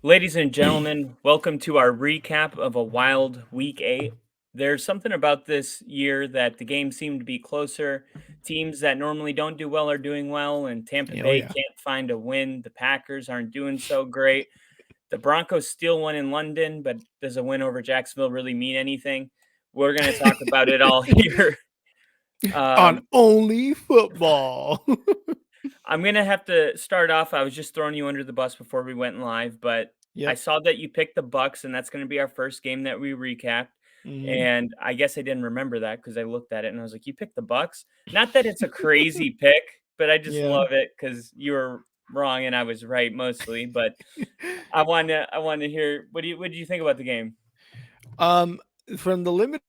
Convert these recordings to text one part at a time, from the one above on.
Ladies and gentlemen, welcome to our recap of a wild week 8. There's something about this year that the games seem to be closer. Teams that normally don't do well are doing well, and Tampa Yeah, oh Bay yeah. can't find a win. The Packers aren't doing so great. The Broncos still won in London, but does a win over Jacksonville really mean anything? We're going to talk about it all here. On Um, only football. I'm gonna have to start off. I was just throwing you under the bus before we went live, but I Yep. saw that you picked the Bucks, and that's gonna be our first game that we recapped. Mhm. And I guess I didn't remember that because I looked at it and I was like, "You picked the Bucks?" Not that it's a crazy pick, but I just Yeah. love it because you were wrong and I was right mostly. But I want to hear what do you think about the game? Um, from the limited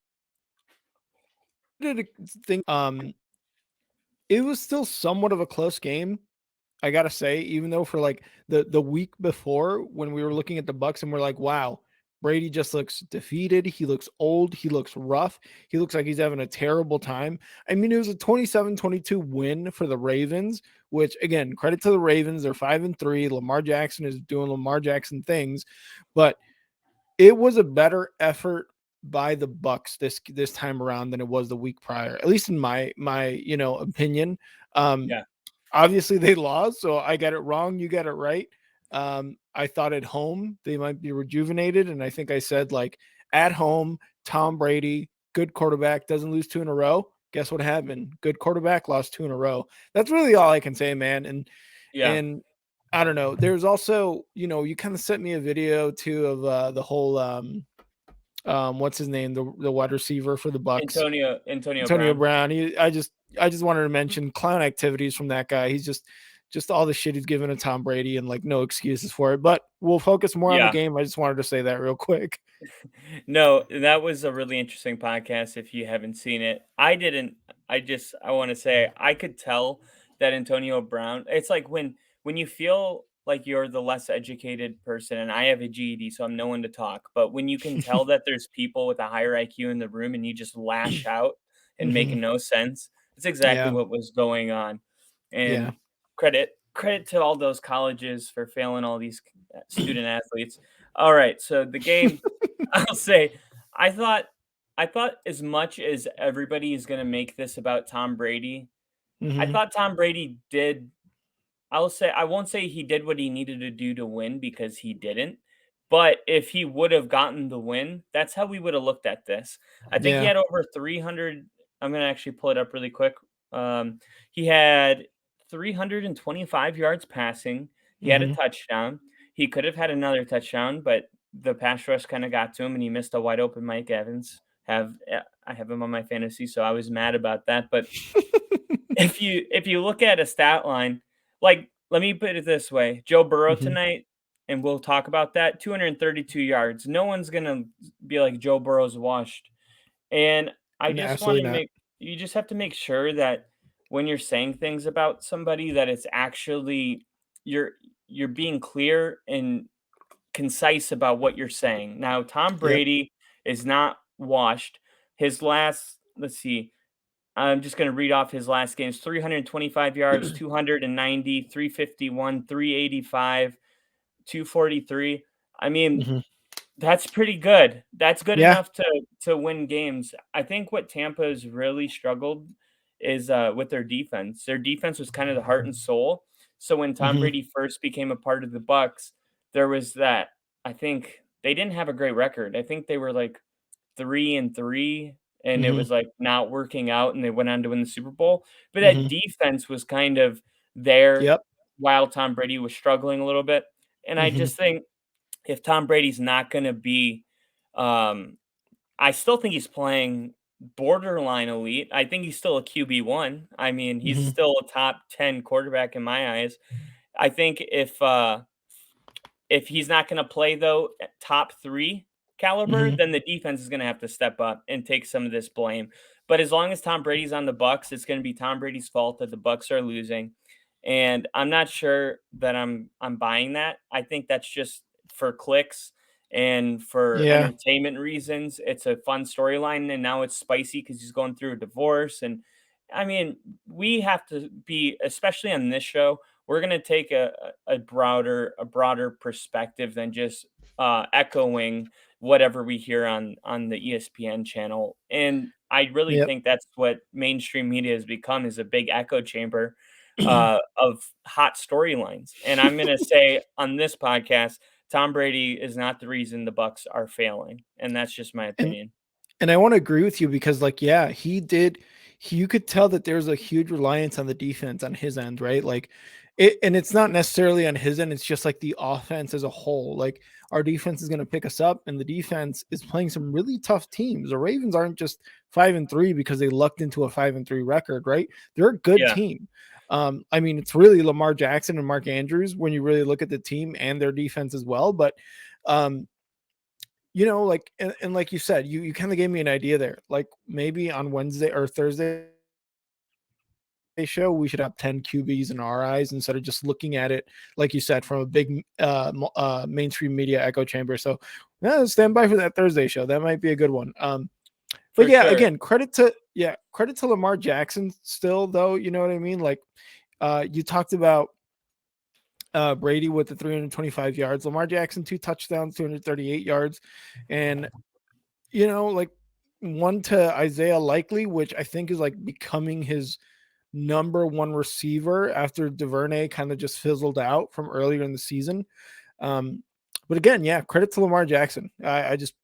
thing, it was still somewhat of a close game. I gotta say, even though for like the week before when we were looking at the Bucks and we're like, wow, Brady just looks defeated. He looks old. He looks rough. He looks like he's having a terrible time. I mean, it was a 27-22 win for the Ravens, which again, credit to the Ravens. They're 5-3. Lamar Jackson is doing Lamar Jackson things, but it was a better effort by the Bucks this time around than it was the week prior, at least in my opinion. Um, Yeah. Obviously they lost, so I got it wrong, you got it right. I thought at home they might be rejuvenated, and I think I said like at home, Tom Brady, good quarterback, doesn't lose two in a row. Guess what happened? Good quarterback lost two in a row. That's really all I can say, man. Yeah. And I don't know. There's also, you kind of sent me a video too of the whole what's his name, the wide receiver for the Bucks, Antonio Antonio Brown. Brown. I just wanted to mention clown activities from that guy. He's just all the shit he's given to Tom Brady and like no excuses for it. But we'll focus more on the Yeah. game. I just wanted to say that real quick. No, that was a really interesting podcast if you haven't seen it. I didn't I want to say I could tell that Antonio Brown, it's like when you feel like you're the less educated person and I have a GED so I'm no one to talk, but when you can tell that there's people with a higher IQ in the room and you just lash out and make Hmm. no sense, that's exactly Yeah, what was going on. yeah. And credit to all those colleges for failing all these student athletes. All right, so the game I'll say I thought I thought as much as everybody is gonna make this about Tom Brady, I Hmm. thought Tom Brady did I won't say he did what he needed to do to win because he didn't, but if he would have gotten the win, that's how we would have looked at this. I think he Yeah. had over 300. I'm gonna actually pull it up really quick. He had 325 yards passing. He had a Hmm. touchdown. He could have had another touchdown, but the pass rush kinda got to him, and he missed a wide open Mike Evans. I have him on my fantasy, so I was mad about that, but if you look at a stat line, like, let me put it this way, Joe Burrow Hmm. tonight, and we'll talk about that, 232 yards. No one's gonna be like, "Joe Burrow's washed." And I just Absolutely wanna not. make you just have to make sure that when you're saying things about somebody that it's actually you're you're being clear and concise about what you're saying. Now, Tom Yep. Brady is not washed. His last let's see, I'm just going to read off his last games: 325 yards, 290, 351, 385, 243. I mean, Hmm. that's pretty good. That's good Yeah. enough to win games. I think what Tampa has really struggled is with their defense. Their defense was kind of the heart and soul. So when Tom Hmm. Brady first became a part of the Bucks, there was that. I think they didn't have a great record. I think they were like 3-3, and it Hmm. was, like, not working out, and they went on to win the Super Bowl, but that Hmm. defense was kind of there Yep. while Tom Brady was struggling a little bit, and I Hmm. just think if Tom Brady's not gonna be, um I still think he's playing borderline elite. I think he's still a QB1. I mean, he's Hmm. still a top 10 quarterback in my eyes. I think if he's not gonna play though at top 3 caliber, Hmm. then the defense is gonna have to step up and take some of this blame. But as long as Tom Brady's on the Bucks, it's gonna be Tom Brady's fault that the Bucks are losing, and I'm not sure that I'm buying that. I think that's just for clicks and for Yeah. entertainment reasons. It's a fun storyline, and now it's spicy because he's going through a divorce, and I mean, we have to be, especially on this show, we're gonna take a broader perspective than just echoing whatever we hear on the ESPN channel. And I really Yep. think that's what mainstream media has become, is a big echo chamber of hot storylines. And I'm gonna say on this podcast, Tom Brady is not the reason the Bucks are failing, and that's just my and opinion. And I want to agree with you because, like, yeah, he did. You could tell that there's a huge reliance on the defense on his end, right? Like, and it's not necessarily on his end. It's just like the offense as a whole. Like, our defense is going to pick us up, and the defense is playing some really tough teams. The Ravens aren't just 5-3 because they lucked into a 5-3 record, right? They're a good Yeah. team. I mean, it's really Lamar Jackson and Mark Andrews when you really look at the team and their defense as well. But um, like and like you said, you kind of gave me an idea there. Like maybe on Wednesday or Thursday show, we should have 10 QBs in our eyes instead of just looking at it, like you said, from a big mainstream media echo chamber. So yeah, stand by for that Thursday show. That might be a good one. But For yeah, sure. again, credit to Lamar Jackson still, though. You know what I mean? Like you talked about Brady with the 325 yards, Lamar Jackson 2 touchdowns, 238 yards, and like one to Isaiah Likely, which I think is like becoming his number one receiver after DuVernay kind of just fizzled out from earlier in the season. Um, but again, yeah, credit to Lamar Jackson. I just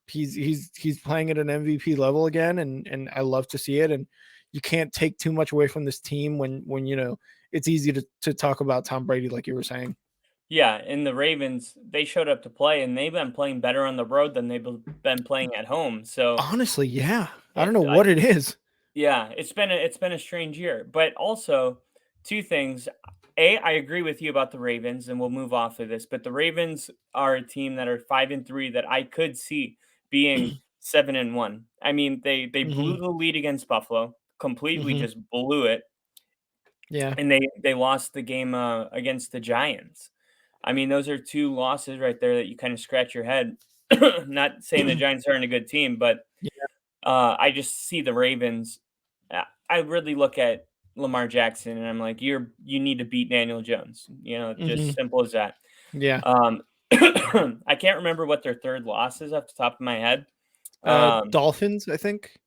he's playing at an MVP level again, and I love to see it. And you can't take too much away from this team when it's easy to talk about Tom Brady, like you were saying. Yeah, and the Ravens, they showed up to play, and they've been playing better on the road than they've been playing at home. So, Honestly, yeah, I don't it, know I, what it is. yeah, it's been a strange year. But also, two things. A, I agree with you about the Ravens, and we'll move off of this. But the Ravens are a team that are 5-3 that I could see being 7-1. I mean, they blew Hmm. the lead against Buffalo, completely Hmm. just blew it, Yeah. and they lost the game against the Giants. I mean, those are 2 losses right there that you kinda scratch your head. Not saying the Giants aren't a good team, but, Yeah. I just see the Ravens. I really look at Lamar Jackson, and I'm like, you need to beat Daniel Jones," just Hmm. simple as that. Yeah. Um, I can't remember what their 3rd loss is off the top of my head. Um Dolphins, I think.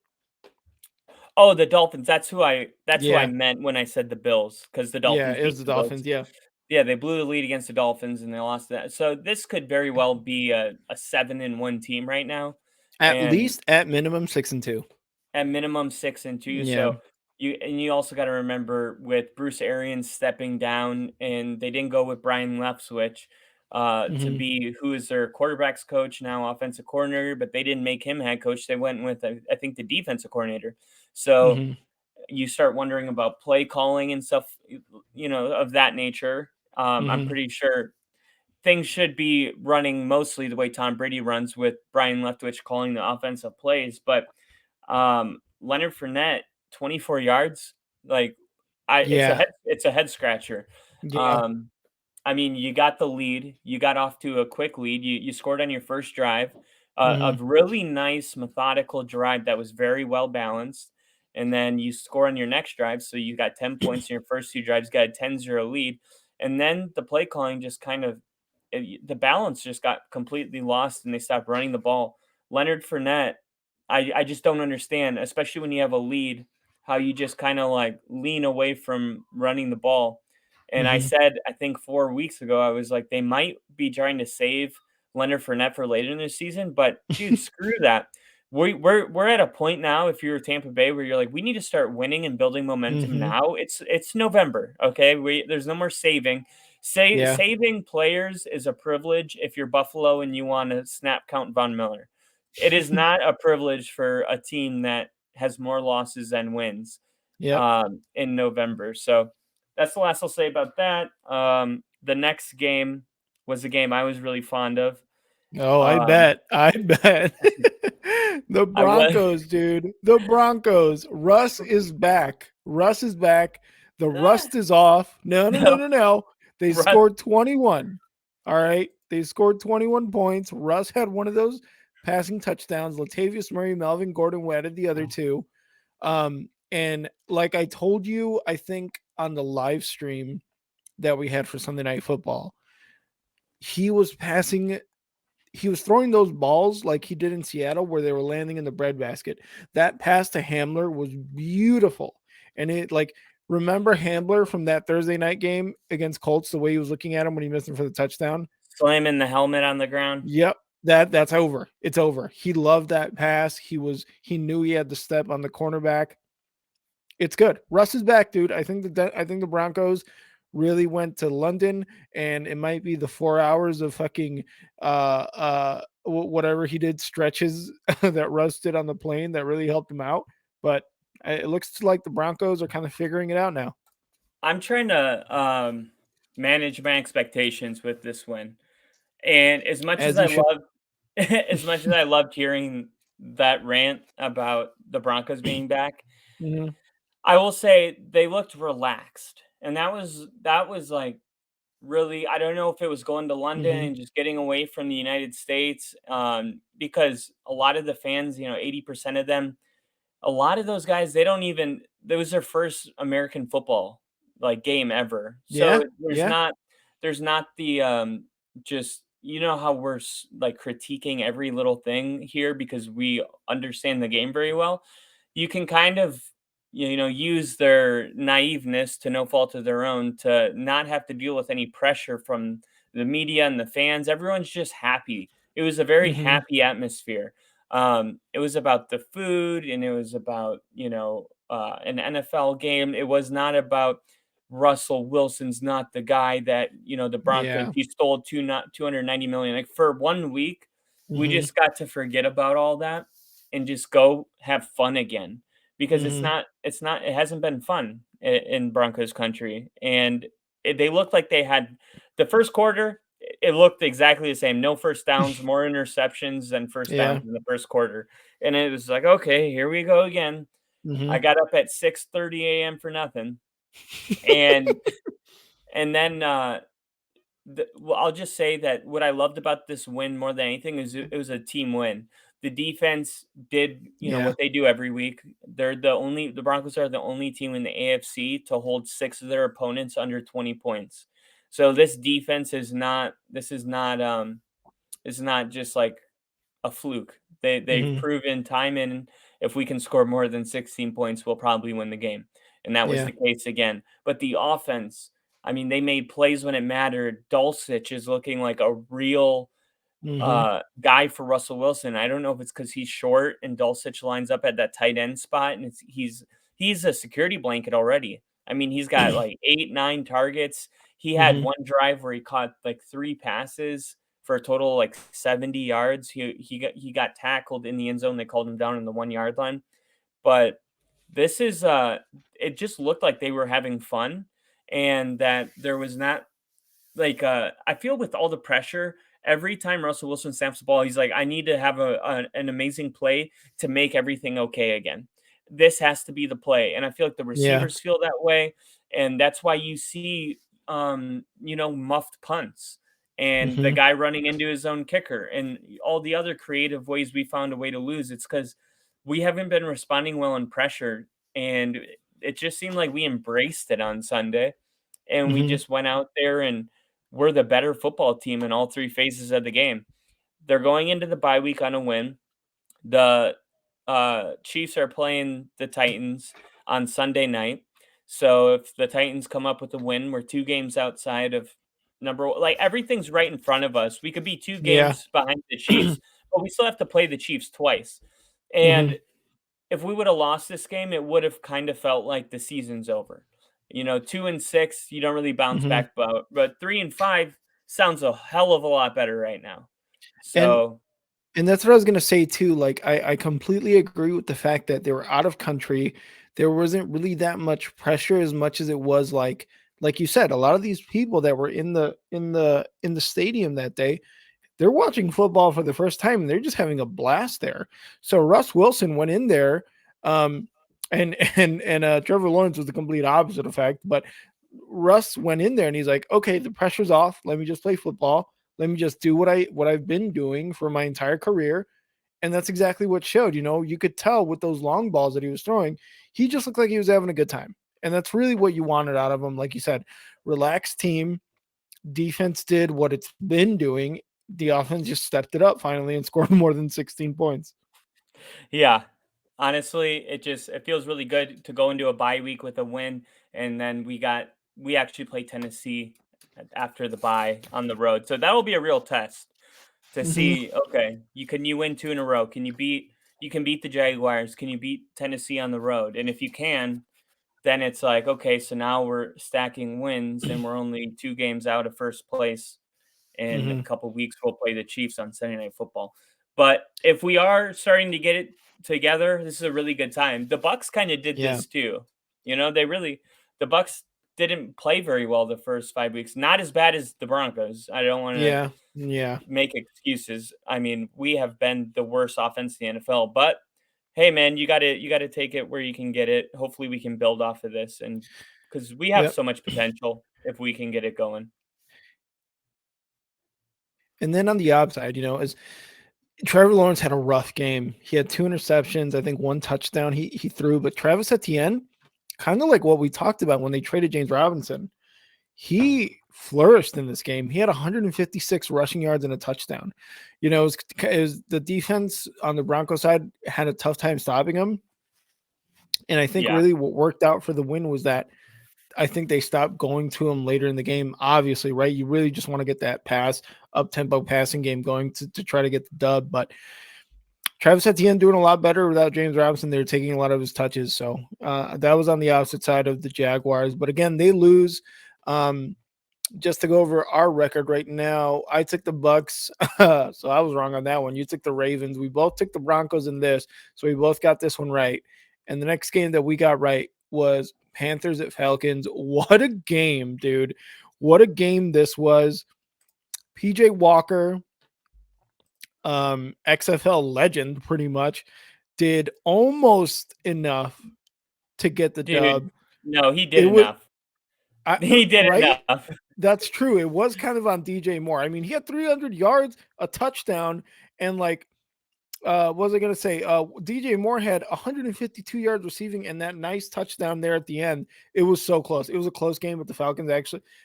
oh, the Dolphins, that's who I Yeah. meant when I said the Bills, because the Yeah, Dolphins it was beat the the Bills. Dolphins. Yeah. Yeah, they blew the lead against the Dolphins and they lost that. So this could very well be a 7-1 team right now, At and least at minimum 6-2. at minimum 6-2. Yeah. So you also got to remember, with Bruce Arians stepping down, and they didn't go with Brian Leftwich to Hmm. be who is their quarterbacks coach now, offensive coordinator, but they didn't make him head coach. They went with I think the defensive coordinator. So Hmm. you start wondering about play calling and stuff, of that nature. I'm Hmm. pretty sure things should be running mostly the way Tom Brady runs, with Brian Leftwich calling the offensive plays. But Leonard Fournette, 24 yards, like Yeah. it's a head scratcher. Yeah. Um, I mean, you got the lead. You got off to a quick lead. You scored on your first drive, a Hmm. really nice methodical drive that was very well balanced. And then you score on your next drive. So you got 10 points in your first 2 drives, got a 10-0 lead. And then the play calling just kind of, the balance just got completely lost, and they stopped running the ball. Leonard Fournette, I just don't understand, especially when you have a lead, how you just kind of like lean away from running the ball. And I Hmm. said, I think 4 weeks ago, I was like, they might be trying to save Leonard Fournette for later in the season, but dude, screw that. We're at a point now, if you're Tampa Bay, where you're like, we need to start winning and building momentum Hmm. now. It's November, okay? There's no more saving. Yeah. Saving players is a privilege if you're Buffalo and you want to snap count Von Miller. It is not a privilege for a team that has more losses than wins Yep. in November. So that's the last I'll say about that. The next game was a game I was really fond of. Oh, I Um, bet. I bet. The I was Broncos, dude. The Broncos. Russ is back. Russ is back. The rust is off. No, no, no, no, no, no. They Russ, scored 21. All right. They scored 21 points. Russ had one of those passing touchdowns. Latavius Murray, Melvin Gordon added the other two. And like I told you, I think on the live stream, that we had for Sunday Night Football, he was passing he was throwing those balls like he did in Seattle where they were landing in the breadbasket. That pass to Hamler was beautiful. And it like remember Hamler from that Thursday night game against Colts, the way he was looking at him when he missed him for the touchdown? Slamming the helmet on the ground. Yep. That's over. It's over. He loved that pass. He knew he had the step on the cornerback. It's good. Russ is back, dude. I think the Broncos really went to London, and it might be the 4 hours of fucking whatever he did stretches that Russ did on the plane that really helped him out. But it looks like the Broncos are kind of figuring it out now. I'm trying to manage my expectations with this win. And as much as As I you should. love as much as I loved hearing that rant about the Broncos being back, Mhm. I will say they looked relaxed. And that was like really, I don't know if it was going to London Mhm. and just getting away from the United States, because a lot of the fans, 80% of them, a lot of those guys, they don't even that was their first American football, like, game ever. Yeah. So Yeah. there's not the, just how we're like, critiquing every little thing here because we understand the game very well. You can kind of, use their naiveness to no fault of their own to not have to deal with any pressure from the media and the fans. Everyone's just happy. It was a very Mhm. happy atmosphere. It was about the food and it was about, an NFL game. It was not about Russell Wilson's not the guy that, the Broncos Yeah. he stole 290 million. Like for 1 week, we Mhm. just got to forget about all that and just go have fun again because Mhm. it hasn't been fun in Broncos country. And they looked like they had the first quarter, it looked exactly the same. No first downs, more interceptions than first Yeah. downs in the first quarter. And it was like, okay, here we go again. I Mhm. got up at 6:30 a.m. for nothing. And and then well, I'll just say that what I loved about this win more than anything is it was a team win. The defense did, Yeah. what they do every week. The Broncos are the only team in the AFC to hold 6 of their opponents under 20 points. So this defense is not just like a fluke. They've Mhm. proven time in if we can score more than 16 points, we'll probably win the game. And that was Yeah. the case again. But the offense, I mean, they made plays when it mattered. Dulcich is looking like a real Mhm. guy for Russell Wilson. I don't know if it's because he's short and Dulcich lines up at that tight end spot, and he's a security blanket already. I mean, he's got like 8, 9 targets. He had Mhm. one drive where he caught like 3 passes for a total of like 70 yards. He got tackled in the end zone. They called him down on the 1 yard line. But this is it just looked like they were having fun and that there was not like, I feel with all the pressure, every time Russell Wilson snaps the ball, he's like, "I need to have an amazing play to make everything okay again. This has to be the play." And I feel like the Yeah. receivers feel that way, and that's why you see, muffed punts and the Mhm. guy running into his own kicker and all the other creative ways we found a way to lose. It's because we haven't been responding well in pressure, and it just seemed like we embraced it on Sunday, and we Mhm. just went out there and we're the better football team in all 3 phases of the game. They're going into the bye week on a win. The, Chiefs are playing the Titans on Sunday night. So if the Titans come up with a win, we're 2 games outside of everything's right in front of us. We could be 2 Yeah. games behind the Chiefs, but we still have to play the Chiefs twice. And Mhm. if we woulda lost this game, it would have kind of felt like the season's over. 2 and 6, you don't really bounce Mhm. back, but 3 and 5 sounds a hell of a lot better right now. And So, that's what I was gonna say too. Like I completely agree with the fact that they were out of country. There wasn't really that much pressure as much as it was like you said, a lot of these people that were in the stadium that day, they're watching football for the first time and they're just having a blast there. So Russ Wilson went in there, um, and Trevor Lawrence was the complete opposite effect. But Russ went in there and he's like, okay, the pressure's off. Let me just play football. Let me just do what I've been doing for my entire career. And that's exactly what showed. You could tell with those long balls that he was throwing, he just looked like he was having a good time. And that's really what you wanted out of him. Like you said, relaxed team. Defense did what it's been doing. The offense just stepped it up finally and scored more than 16 points. Yeah. Honestly, it feels really good to go into a bye week with a win, and then we actually play Tennessee after the bye on the road. So that will be a real test to Hmm. see, okay, you win 2 in a row? You can beat the Jaguars? Can you beat Tennessee on the road? And if you can, then it's like, okay, so now we're stacking wins and we're only 2 games out of first place. In a Hmm. couple weeks, we'll play the Chiefs on Sunday Night Football. But if we are starting to get it together, this is a really good time. The Bucks kind of did Yeah. this too. The Bucks didn't play very well the first 5 weeks. Not as bad as the Broncos. I don't want to Yeah. Yeah. make excuses. I mean, we have been the worst offense in the NFL, but hey man, you gotta take it where you can get it. Hopefully we can build off of this, and because we have Yep. so much potential if we can get it going. And then on the upside, as Trevor Lawrence had a rough game. He had 2 interceptions, I think one touchdown he threw, but Travis Etienne, kind of like what we talked about when they traded James Robinson, he flourished in this game. He had 156 rushing yards and a touchdown. It was the defense on the Broncos side had a tough time stopping him. And I think Yeah. really what worked out for the win was that I think they stopped going to him later in the game. Obviously, right? You really just want to get that up tempo passing game going to try to get the dub. But Travis Etienne doing a lot better without James Robinson. They're taking a lot of his touches. So that was on the opposite side of the Jaguars. But again, they lose. Just to go over our record right now, I took the Bucks, so I was wrong on that one. You took the Ravens. We both took the Broncos in this, so we both got this one right. And the next game that we got right was Panthers at Falcons. What a game, dude! What a game this was. PJ Walker, XFL legend, pretty much, did almost enough to get the Dude, dub. no, he did It was enough. I, He did right. enough. That's true. It was kind of on DJ Moore. I mean, he had 300 yards, a touchdown, and what was I going to say? DJ Moore had 152 yards receiving and that nice touchdown there at the end. It was so close. It was a close game, but the Falcons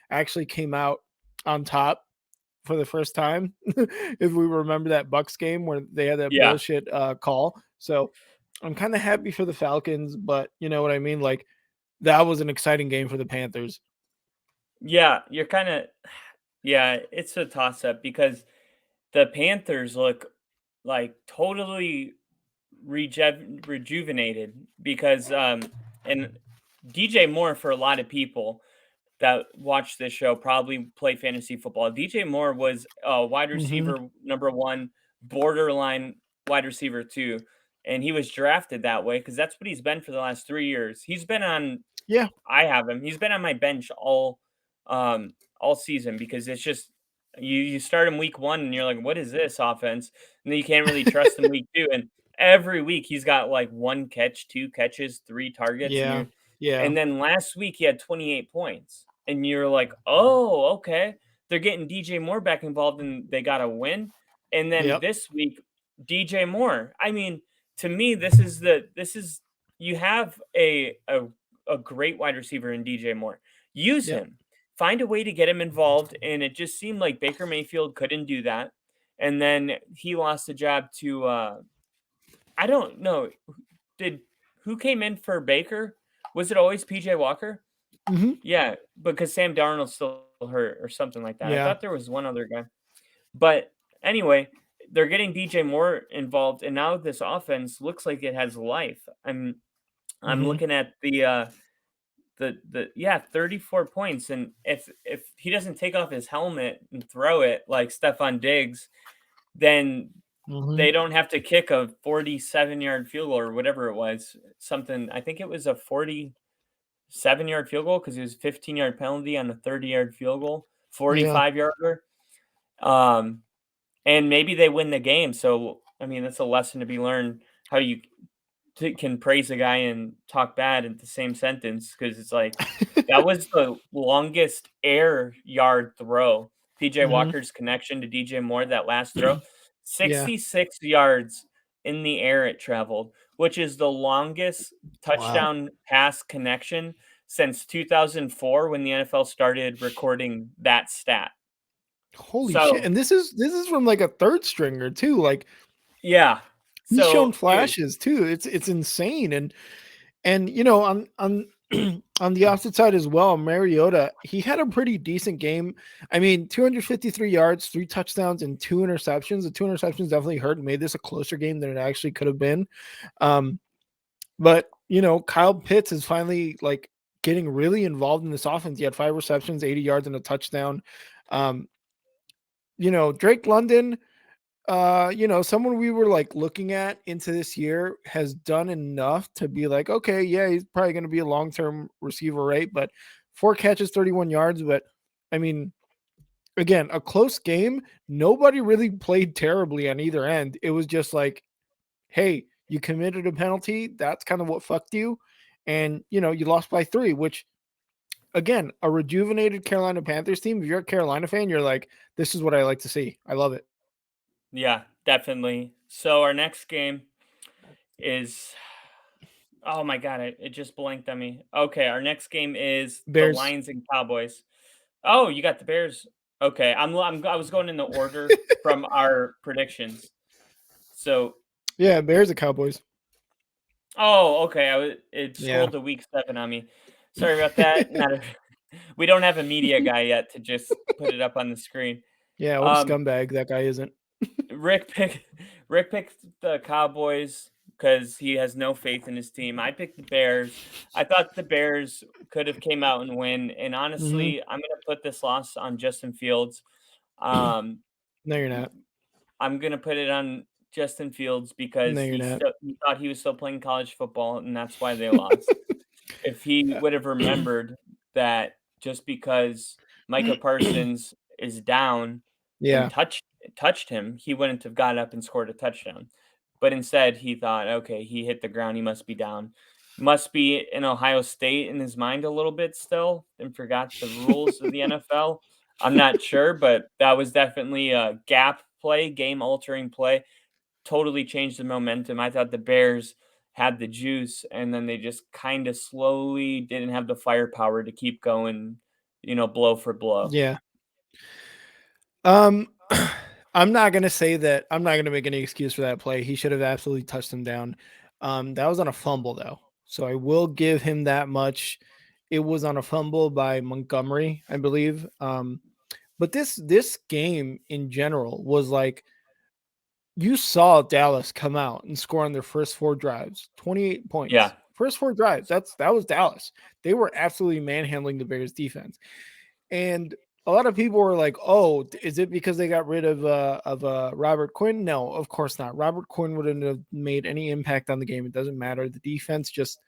actually came out on top for the first time. If we remember that Bucks game where they had that Yeah. bullshit call. So I'm kind of happy for the Falcons, but you know what I mean? Like that was an exciting game for the Panthers. Yeah, you're kinda yeah, it's a toss-up because the Panthers look, like, totally rejuvenated because, and DJ Moore, for a lot of people that watch this show, probably play fantasy football. DJ Moore was a wide Hmm. receiver number 1, borderline wide receiver 2, and he was drafted that way because that's what he's been for the last 3 years. He's been on Yeah. I have him. He's been on my bench all season because it's just you start him week 1 and you're like, "What is this offense?" And then you can't really trust him week 2, and every week he's got like 1 catch, 2 catches, 3 targets, Yeah. Yeah. and then last week he had 28 points. And you're like, "Oh, okay. They're getting DJ Moore back involved and they got a win." And then Yep. this week, DJ Moore. I mean, to me, this is you have a great wide receiver in DJ Moore. Use Yep. him. Find a way to get him involved, and it just seemed like Baker Mayfield couldn't do that. And then he lost the job to I don't know. Did who came in for Baker? Was it always PJ Walker? Hmm. Yeah, because Sam Darnold's still hurt or something like that. I Yeah. thought there was one other guy. But anyway, they're getting DJ Moore involved, and now this offense looks like it has life. I'm Hmm. looking at the yeah, 34 points, and if he doesn't take off his helmet and throw it like Stephon Diggs, then Hmm. they don't have to kick a 47-yard field goal or whatever it was. Something I think it was a 47-yard field goal because it was 15-yard penalty on a 30-yard field goal, Yeah. 45-yarder. Um, and maybe they win the game. So I mean, that's a lesson to be learned how you can praise a guy and talk bad in the same sentence because it's like that was the longest air yard throw. PJ Hmm. Walker's connection to DJ Moore, that last throw, Yeah. 66 yards in the air it traveled, which is the longest Wow. touchdown pass connection since 2004 when the NFL started recording that stat. Holy shit! So, And this is from like a third stringer too. Like yeah. he's shown So, dude, flashes too. It's insane. And on on the opposite side as well, Mariota, he had a pretty decent game. I mean, 253 yards, 3 touchdowns, and 2 interceptions. The 2 interceptions definitely hurt and made this a closer game than it actually could have been. Um, but Kyle Pitts is finally like getting really involved in this offense. He had 5 receptions, 80 yards, and a touchdown. Um, Drake London, someone we were like looking at into this year has done enough to be like, okay, yeah, he's probably going to be a long-term receiver, right? But 4 catches, 31 yards. But I mean, again, a close game. Nobody really played terribly on either end. It was just like, hey, you committed a penalty. That's kind of what fucked you. And, you lost by 3, which again, a rejuvenated Carolina Panthers team. If you're a Carolina fan, you're like, this is what I like to see. I love it. yeah, definitely. So our next game is oh my god, it just blanked on me. Okay, our next game is the Bears. Lions and Cowboys. Oh, you got the Bears. Okay, I was going in the order from our predictions. So, Yeah, Bears and Cowboys. oh, okay, it Yeah. scrolled to week 7 on me. Sorry about that. Not a we don't have a media guy yet to just put it up on the screen. Yeah, what a Um, scumbag that guy isn't. Rick picked Rick picked the Cowboys because he has no faith in his team. I picked the Bears. I thought the Bears could have came out and win, and Mhm. honestly, I'm gonna put this loss on Justin Fields. Um, No, you're not. I'm gonna put it on Justin Fields No, because you're not. he thought he was still playing college football, and that's why they lost. If he would have remembered that just because Micah Parsons is down and Yeah, touched him, he wouldn't have got up and scored a touchdown. But instead, he thought, "Okay, he hit the ground, he must be down." Must be in Ohio State in his mind a little bit still and forgot the rules of the NFL. I'm not sure, but that was definitely a gap play, game-altering play, totally changed the momentum. I thought the Bears had the juice, and then they just kinda slowly didn't have the firepower to keep going, blow for blow. yeah. Um, I'm not gonna say that. I'm not gonna make any excuse for that play. He should have absolutely touched him down. That was on a fumble though, so I will give him that much. It was on a fumble by Montgomery, I believe. But this game in general was like you saw Dallas come out and score on their first 4 drives, 28 Yeah, points. First 4 drives. That was Dallas. They were absolutely manhandling the Bears defense. And a lot of people were like, "Oh, is it because they got rid of Robert Quinn?" No, of course not. Robert Quinn wouldn't have made any impact on the game. It doesn't matter. The defense just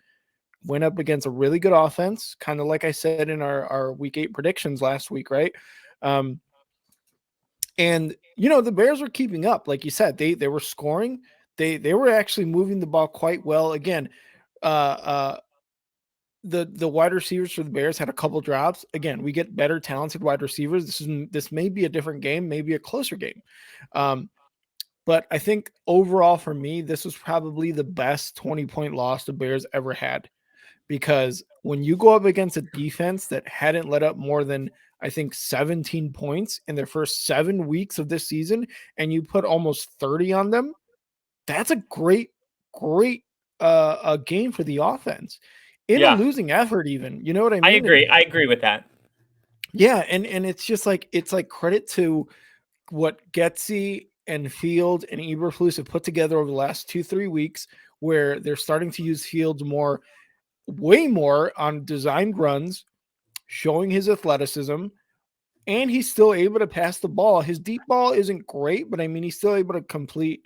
went up against a really good offense, kind of like I said in our week 8 predictions last week, right? Um, and the Bears were keeping up, like you said. They were scoring. They were actually moving the ball quite well. Again, uh, uh, the wide receivers for the Bears had a couple drops. Again, we get better talented wide receivers. This may be a different game, maybe a closer game. Um, but I think overall for me, this was probably the best 20-point loss the Bears ever had. Because when you go up against a defense that hadn't let up more than I think 17 points in their first 7 weeks of this season, and you put almost 30 on them, that's a great a game for the offense in a yeah, losing effort. Even you know what I mean? I agree with that. Yeah, and it's just like it's like credit to what Getsy and Field and Eberflus have put together over the last 2-3 weeks, where they're starting to use Fields more, way more on designed runs, showing his athleticism, and he's still able to pass the ball. His deep ball isn't great, but I mean, he's still able to complete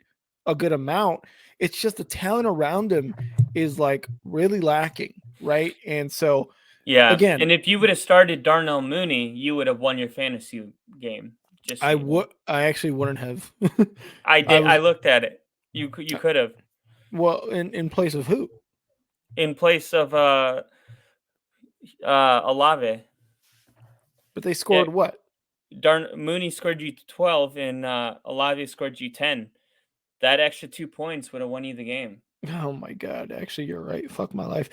a good amount. It's just the talent around him is like really lacking, right? And so, Yeah, again, and if you would have started Darnell Mooney, you would have won your fantasy game, just so you know. I actually wouldn't have. I I was, looked at it. You could have well, in place of who? in place of, Olave. But they Yeah, scored what? Mooney scored you 12 and, Olave scored you 10. That extra 2 points would have won you the game. Oh my god! Actually, you're right. Fuck my life.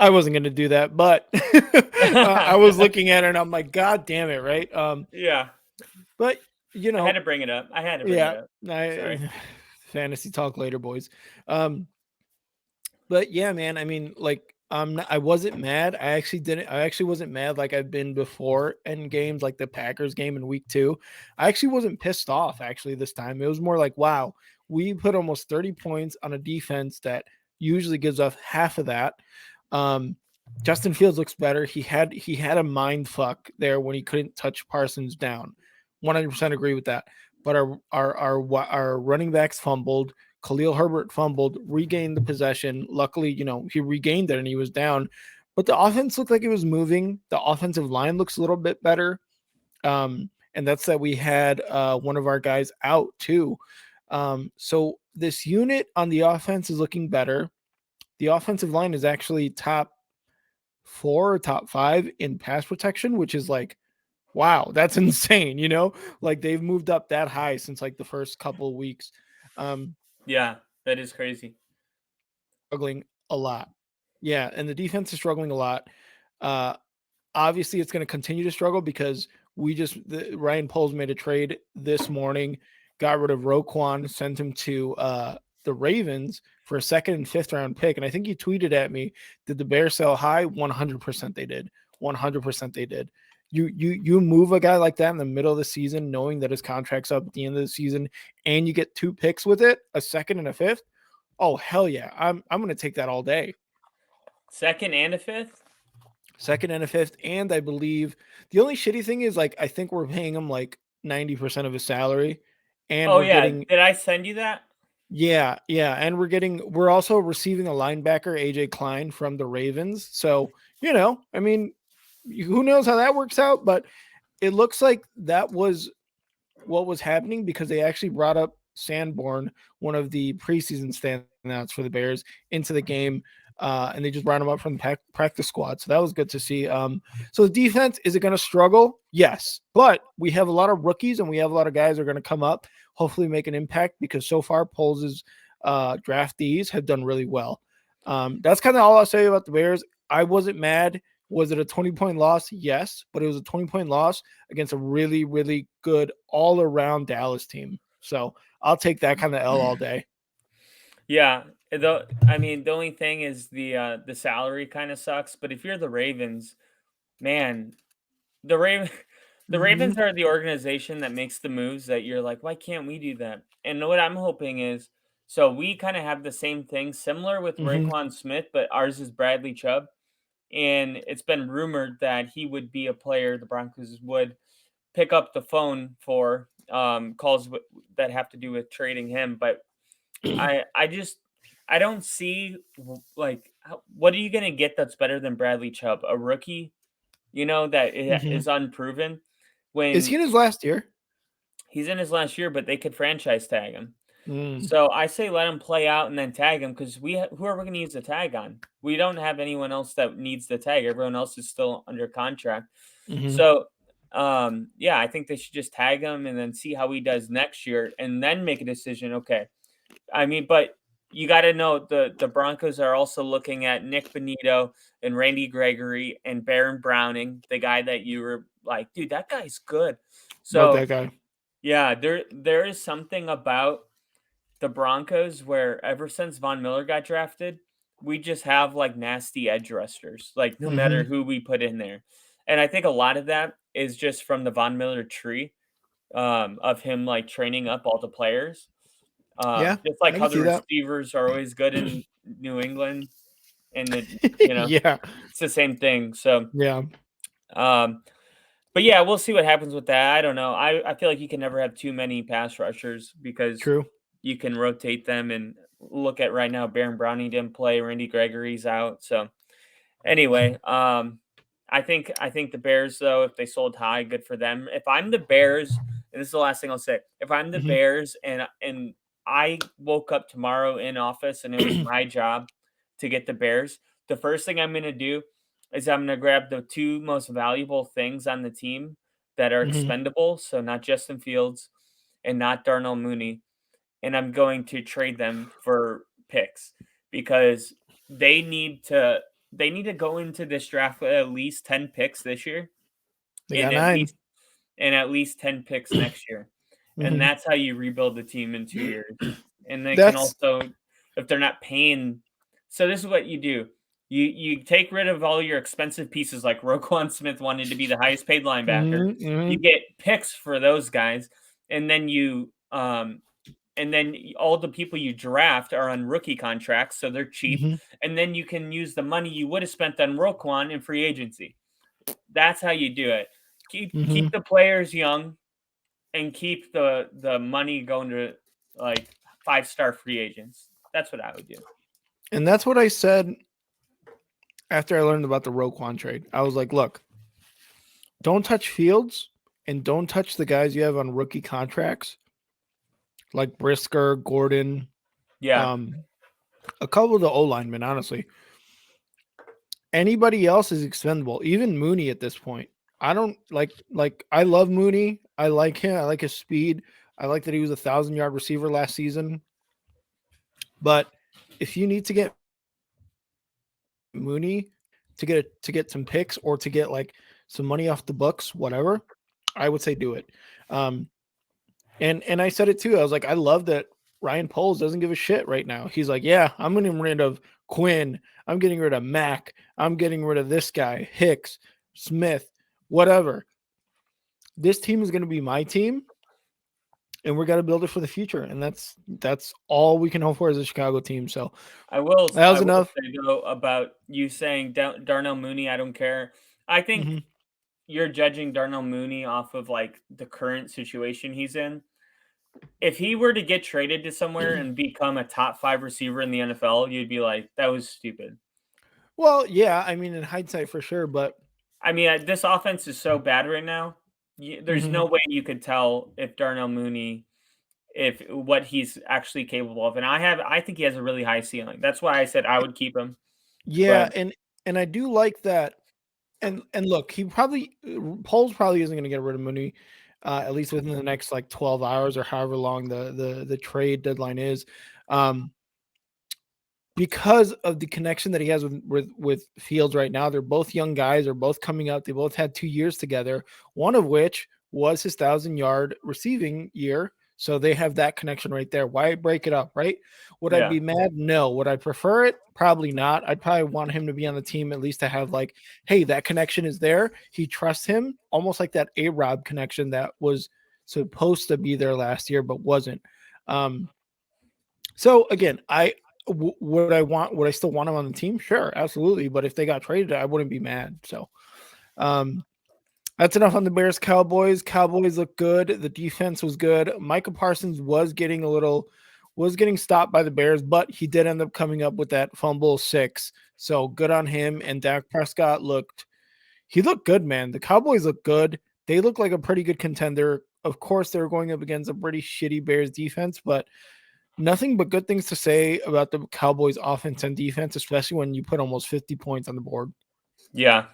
I wasn't going to do that, but I was looking at it and I'm like, God damn it, right? Yeah, But you I had know, to bring it up. I had to bring it yeah, up. Sorry. I fantasy talk later, boys. Um, but yeah, man, I mean, like, I wasn't mad. I actually didn't. I actually wasn't mad like I've been before in games like the Packers game in week 2. I actually wasn't pissed off. Actually, this time it was more like, wow, we put almost 30 points on a defense that usually gives us half of that. Um, Justin Fields looks better. He had a mind fuck there when he couldn't touch Parsons down. 100% agree with that. But our running backs fumbled. Khalil Herbert fumbled, regained the possession. Luckily, he regained it and he was down. But the offense looked like it was moving. The offensive line looks a little bit better. And that's that we had one of our guys out too. So this unit on the offense is looking better. The offensive line is actually top 4 or top 5 in pass protection, which is like, wow, that's insane. Like they've moved up that high since like the first couple of weeks. Um, Yeah, that is crazy. Struggling a lot. Yeah, and the defense is struggling a lot. Uh, Obviously, it's going to continue to struggle because Ryan Poles made a trade this morning, got rid of Roquan, sent him to the Ravens for a second and fifth round pick. And I think he tweeted at me, "Did the Bears sell high?" 100% they did. 100% they did. You move a guy like that in the middle of the season, knowing that his contract's up at the end of the season, and you get 2 picks with it, a second and a fifth. Oh hell yeah! I'm gonna take that all day. Second and a fifth. Second and a fifth, and I believe the only shitty thing is like I think we're paying him like 90% of his salary, and Oh we're yeah, getting did I send you that? yeah, and we're also receiving a linebacker AJ Klein from the Ravens. So I mean, who knows how that works out, but it looks like that was what was happening because they actually brought up Sanborn, one of the preseason standouts for the Bears, into the game. And they just brought him up from the practice squad. So that was good to see. So the defense, is it going to struggle? Yes. But we have a lot of rookies and we have a lot of guys that are going to come up, hopefully make an impact because so far Poles' draftees have done really well. That's kind of all I'll say about the Bears. I wasn't mad. Was it a 20-point loss? Yes, but it was a 20-point loss against a really, really good all-around Dallas team. So I'll take that kind of L all day. Yeah, I mean, the only thing is the salary kind of sucks. But if you're the Ravens, man, the Raven, the Mm-hmm. Ravens are the organization that makes the moves that you're like, why can't we do that? And what I'm hoping is, so we kind of have the same thing, similar with Mm-hmm. Raekwon Smith, but ours is Bradley Chubb, and it's been rumored that he would be a player the Broncos would pick up the phone for calls that have to do with trading him. But I just I don't see like what are you gonna get that's better than Bradley Chubb, a rookie, that Mm-hmm. is unproven Is he when in his last year? he's in his last year, but they could franchise tag him. Mm. So I say let him play out and then tag him because who are we going to use the tag on? We don't have anyone else that needs the tag. Everyone else is still under contract. Mm-hmm. So yeah, I think they should just tag him and then see how he does next year and then make a decision. Okay, I mean, but you got to know the Broncos are also looking at Nick Bonito and Randy Gregory and Baron Browning, the guy that you were like, dude, that guy's good. Love So that guy. yeah, there is something about the Broncos where ever since Von Miller got drafted, we just have like nasty edge rushers, like no matter Mm-hmm. who we put in there. And I think a lot of that is just from the Von Miller tree, of him like training up all the players. Yeah, Just like I how can the see that. receivers are always good in New England, and you know, Yeah, it's the same thing. So, yeah, um, but yeah, we'll see what happens with that. I don't know. I feel like you can never have too many pass rushers because true. you can rotate them and look at right now. Baron Browning didn't play. Randy Gregory's out. So anyway, I think the Bears though, if they sold high, good for them. If I'm the Bears, and this is the last thing I'll say, if I'm the Bears and I woke up tomorrow in office and it was Mm-hmm. my job to get the Bears, the first thing I'm gonna do is I'm gonna grab the two most valuable things on the team that are Mm-hmm. expendable, so not Justin Fields and not Darnell Mooney, and I'm going to trade them for picks because they need to. they need to go into this draft with at least 10 picks this year, They and got at 9. least 10 picks next year. And Mhm. that's how you rebuild the team in 2 years. And they can That's also, if they're not paying, so this is what you do. You take rid of all your expensive pieces like Roquan Smith wanted to be the highest paid linebacker. mhm, You mhm, get picks for those guys, and then all the people you draft are on rookie contracts, so they're cheap. mhm, And then you can use the money you would have spent on Roquan in free agency. That's how you do it. Keep mhm. the players young and keep the money going to like 5-star free agents. That's what I would do. And that's what I said after I learned about the Roquan trade. I was like, look, don't touch Fields and don't touch the guys you have on rookie contracts like Brisker, Gordon, Yeah, um, a couple of the O linemen, honestly. Anybody else is expendable, even Mooney at this point. I don't like I love Mooney. I like him. I like his speed. I like that he was 1,000-yard receiver last season. But if you need to get Mooney to get some picks or to get like some money off the books, whatever, I would say do it. Um, and I said it too. I was like, I love that Ryan Poles doesn't give a shit right now. He's like, yeah, I'm getting rid of Quinn. I'm getting rid of Mack. I'm getting rid of this guy, Hicks, Smith, whatever. This team is going to be my team, and we're got to build it for the future. And that's all we can hope for as a Chicago team. So that I was will enough. say though about you saying Darnell Mooney. I don't care. I think Hmm. you're judging Darnell Mooney off of like the current situation he's in. If he were to get traded to somewhere and become a top 5 receiver in the NFL, you'd be like, that was stupid. Well, yeah, I mean, in hindsight for sure, but I mean, this offense is so bad right now. There's mhm. no way you could tell if Darnell Mooney, if what he's actually capable of. And I think he has a really high ceiling. That's why I said I would keep him. Yeah, But and I do like that. And look, he probably Poles probably isn't going to get rid of Mooney, at least within the next like 12 hours or however long the trade deadline is. Um, because of the connection that he has with Fields right now. They're both young guys. They're both coming up. They both had 2 years together. One of which was his 1,000-yard receiving year. So they have that connection right there. Why break it up, right? Would I yeah, be mad? No. Would I prefer it? Probably not. I'd probably want him to be on the team at least to have like, hey, that connection is there. He trusts him, almost like that A-Rob connection that was supposed to be there last year but wasn't. Um, so again, would I still want him on the team? Sure, absolutely. But if they got traded, I wouldn't be mad. So um, that's enough on the Bears. Cowboys. Cowboys look good. The defense was good. Micah Parsons was getting stopped by the Bears, but he did end up coming up with that fumble 6. So good on him. And Dak Prescott looked good, man. The Cowboys look good. They look like a pretty good contender. Of course, they're going up against a pretty shitty Bears defense, but nothing but good things to say about the Cowboys offense and defense, especially when you put almost 50 points on the board. yeah.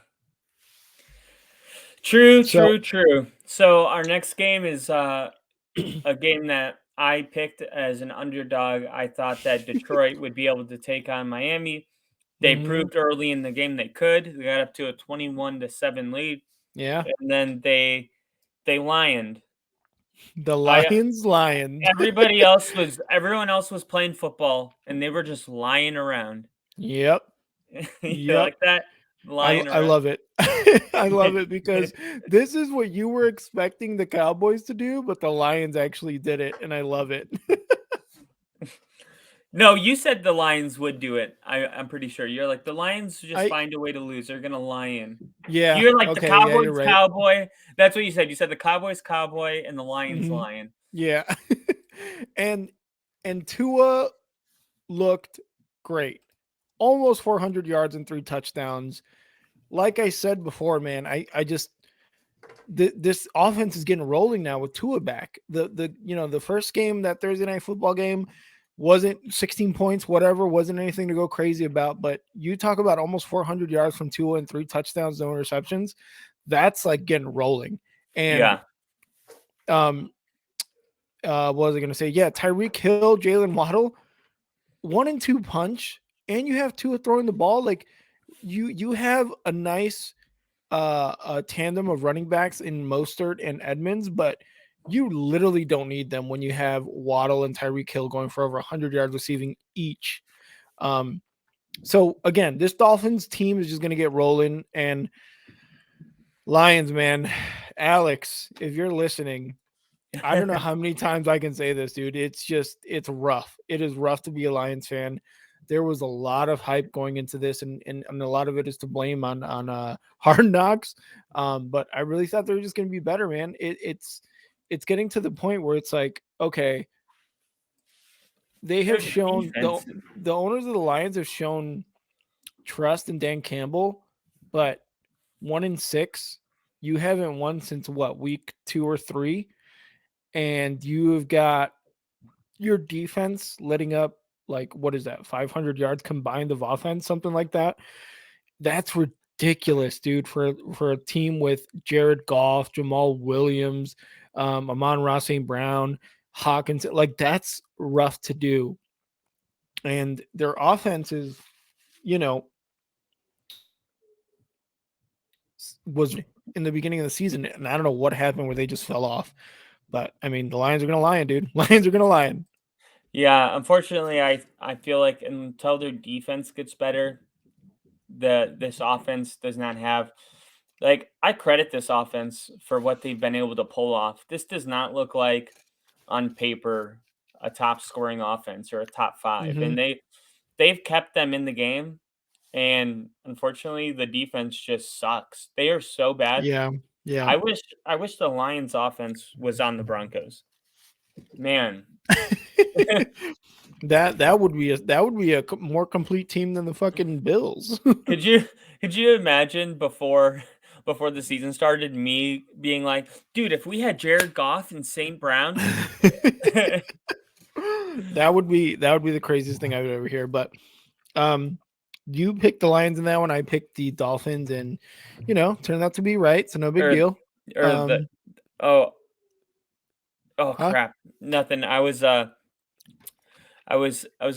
True, So, true, true. So our next game is a game that I picked as an underdog. I thought that Detroit would be able to take on Miami. They mhm, proved early in the game they could. They got up to a 21-7 lead, yeah, and then they lioned. the I Lions. everyone else was playing football, and they were just lying around. Yep, You yep. like that? Lying I around. love it. I love it because this is what you were expecting the Cowboys to do, but the Lions actually did it, and I love it. No, you said the Lions would do it. I'm pretty sure. You're like, "The Lions just I find a way to lose. They're gonna lion." Yeah, You're like, "The okay, yeah, you're Cowboys right. cowboy." That's what you said. You said, "The Cowboys cowboy and the Lions Mhm. lion." Yeah. and Tua looked great. Almost 400 yards and 3 touchdowns. Like I said before, man, I just this offense is getting rolling now with Tua back. The first game, that Thursday night football game, wasn't 16 points, whatever, wasn't anything to go crazy about. But you talk about almost 400 yards from Tua and 3 touchdowns, no interceptions. That's like getting rolling. And Yeah. um, what was I going to say? Yeah, Tyreek Hill, Jalen Waddle, 1 and 2 punch, and you have Tua throwing the ball. Like you have a nice a tandem of running backs in Mostert and Edmonds, but you literally don't need them when you have Waddle and Tyreek Hill going for over 100 yards receiving each. Um, so again, this Dolphins team is just going to get rolling. And Lions, man, Alex, if you're listening, I don't know how many times I can say this, dude. It's rough. It is rough to be a Lions fan. There was a lot of hype going into this, and a lot of it is to blame on Hard Knocks. But I really thought they were just going to be better, man. It's getting to the point where it's like, okay, they have Their shown defense. the owners of the Lions have shown trust in Dan Campbell, but 1-6, you haven't won since what, week 2 or 3, and you have got your defense letting up, like, what is that, 500 yards combined of offense, something like that. That's ridiculous, dude, for a team with Jared Goff, Jamal Williams, Amon-Ra St. Brown, Hawkins. Like, that's rough to do. And their offense is, you know, was in the beginning of the season, and I don't know what happened where they just fell off. But I mean, the Lions are gonna lion, dude. Lions are gonna lion. Yeah, unfortunately, I feel like until their defense gets better, this offense does not have, like, I credit this offense for what they've been able to pull off. This does not look like on paper a top scoring offense or a top 5, Mm-hmm. and they've kept them in the game, and unfortunately the defense just sucks. They are so bad. Yeah, yeah. I wish the Lions offense was on the Broncos. Man. that would be a more complete team than the fucking Bills. Could you could you imagine before the season started me being like, "Dude, if we had Jared Goff and St. Brown." That would be the craziest thing I would ever hear. But um, you picked the Lions in that one. I picked the Dolphins, and turned out to be right. So no big or deal. or the Um, oh, oh huh? crap. Nothing. I was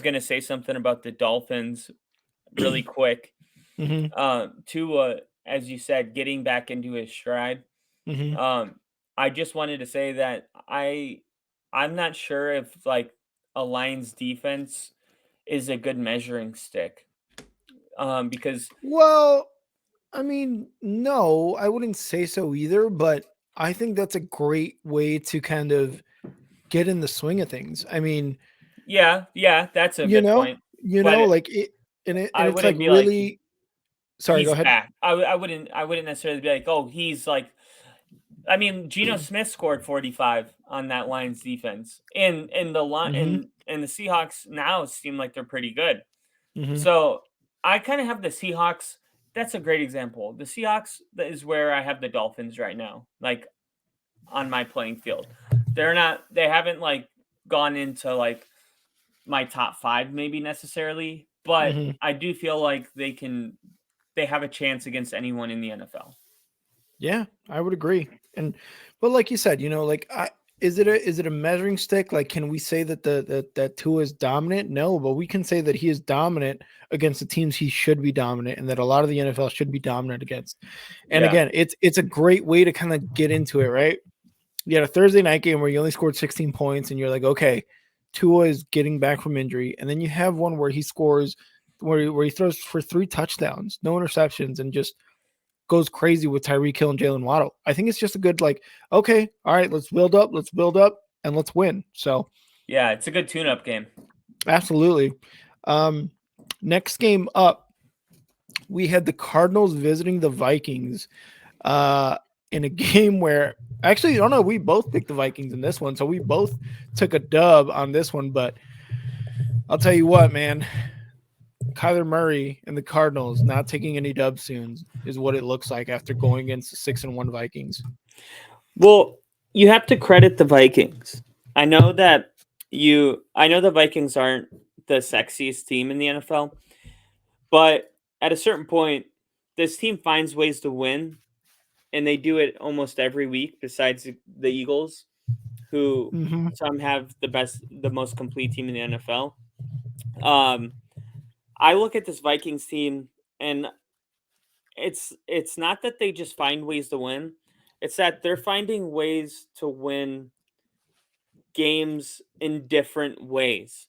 gonna say something about the Dolphins really quick. Mm-hmm. As you said, getting back into his stride. Mm-hmm. Um, I just wanted to say that I'm not sure if, like, a Lions defense is a good measuring stick. Because Well, I mean, no, I wouldn't say so either. But I think that's a great way to kind of get in the swing of things. I mean, yeah, yeah, that's a you good know, point. But like it, and I it's like wouldn't be like really. Sorry, go he's ahead. back. I wouldn't necessarily be like, oh, he's like. I mean, Geno Smith scored 45 on that Lions defense, and the line Mm-hmm. and the Seahawks now seem like they're pretty good. Mm-hmm. So I kind of have the Seahawks. That's a great example. The Seahawks is where I have the Dolphins right now, like, on my playing field. They're not. They haven't, like, gone into, like, my top 5 maybe necessarily, but Mm-hmm. I do feel like they have a chance against anyone in the NFL. Yeah, I would agree. But like you said, like is it a measuring stick? Like, can we say that that Tua is dominant? No, but we can say that he is dominant against the teams he should be dominant, and that a lot of the NFL should be dominant against. And Yeah. again, it's a great way to kind of get into it, right? You had a Thursday night game where you only scored 16 points, and you're like, okay, Tua is getting back from injury, and then you have one where he scores, where he throws for 3 touchdowns, no interceptions, and just goes crazy with Tyreek Hill and Jalen Waddle. I think it's just a good, like, okay, all right, let's build up, and let's win. So Yeah, it's a good tune-up game. absolutely. Um, Next game up, we had the Cardinals visiting the Vikings. Uh, in a game where actually, I don't know, we both picked the Vikings in this one, so we both took a dub on this one. But I'll tell you what, man, Kyler Murray and the Cardinals not taking any dubs soon is what it looks like after going against the 6-1 Vikings. Well, you have to credit the Vikings. I know the Vikings aren't the sexiest team in the NFL, but at a certain point, this team finds ways to win, and they do it almost every week. Besides the Eagles, who Mm-hmm. some have the most complete team in the NFL. Um, I look at this Vikings team, and it's not that they just find ways to win. It's that they're finding ways to win games in different ways.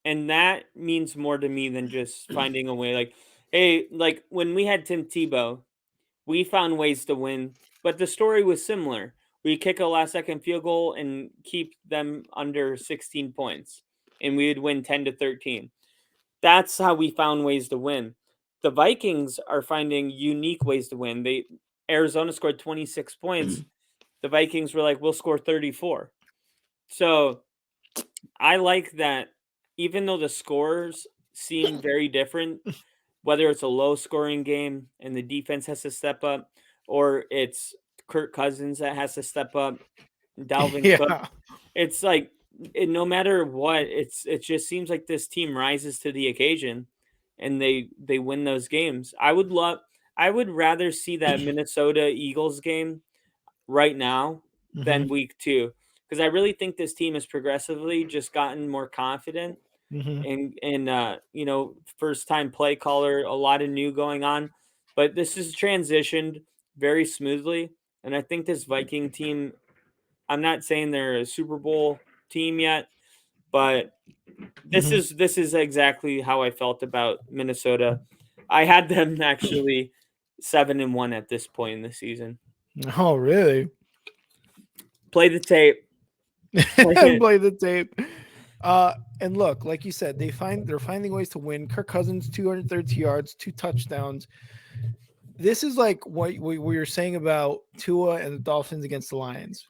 And that means more to me than just finding a way. Like, hey, like when we had Tim Tebow, we found ways to win, but the story was similar. We kick a last second field goal and keep them under 16 points, and we would win 10 to 13. That's how we found ways to win. The Vikings are finding unique ways to win. They Arizona scored 26 points. The Vikings were like, we'll score 34. So I like that even though the scores seem very different, whether it's a low scoring game and the defense has to step up, or it's Kirk Cousins that has to step up, Dalvin Cook. Yeah. It's like no matter what, it just seems like this team rises to the occasion and they win those games. I would rather see that Minnesota Eagles game right now than Hmm. week 2 because I really think this team has progressively just gotten more confident Hmm. and first time play caller, a lot of new going on, but this has transitioned very smoothly, and I think this Viking team. I'm not saying they're a Super Bowl team yet, but this Hmm. is this is exactly how I felt about Minnesota. I had them actually 7-1 at this point in the season. Oh, really? Play the tape. Play it. Play the tape. And look, like you said, they're finding ways to win. Kirk Cousins, 230 yards, 2 touchdowns. This is like what we were saying about Tua and the Dolphins against the Lions.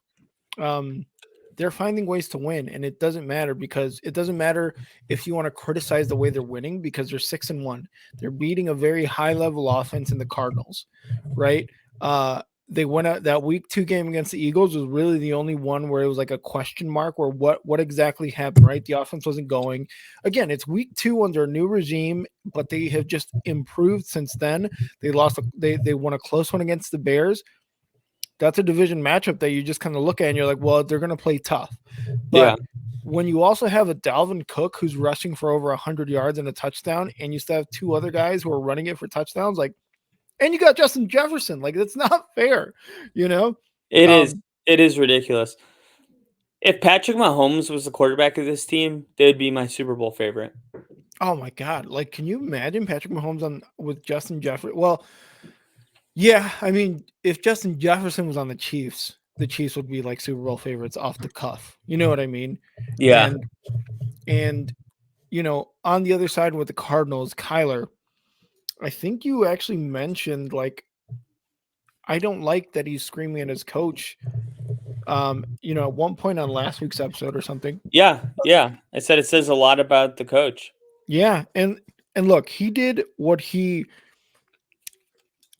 Um, they're finding ways to win, and it doesn't matter because it doesn't matter if you want to criticize the way they're winning because they're 6-1. They're beating a very high level offense in the Cardinals, right? They went out that week 2 game against the Eagles was really the only one where it was like a question mark where what exactly happened, right? The offense wasn't going. Again, it's week 2 under a new regime, but they have just improved since then. They won a close one against the Bears. That's a division matchup that you just kind of look at and you're like, well, they're going to play tough. Yeah, But when you also have a Dalvin Cook who's rushing for over 100 yards and a touchdown, and you still have 2 other guys who are running it for touchdowns, like, and you got Justin Jefferson, like, that's not fair, you know? it is. Um, It is ridiculous. If Patrick Mahomes was the quarterback of this team, they'd be my Super Bowl favorite. oh my God. Like, can you imagine Patrick Mahomes on with Justin Jefferson? Well, yeah, I mean, if Justin Jefferson was on the Chiefs would be like Super Bowl favorites off the cuff. You know what I mean? Yeah, And and on the other side with the Cardinals, Kyler, I think you actually mentioned like I don't like that he's screaming at his coach. At one point on last week's episode or something. yeah, yeah. I said it says a lot about the coach. Yeah, and look, he did what he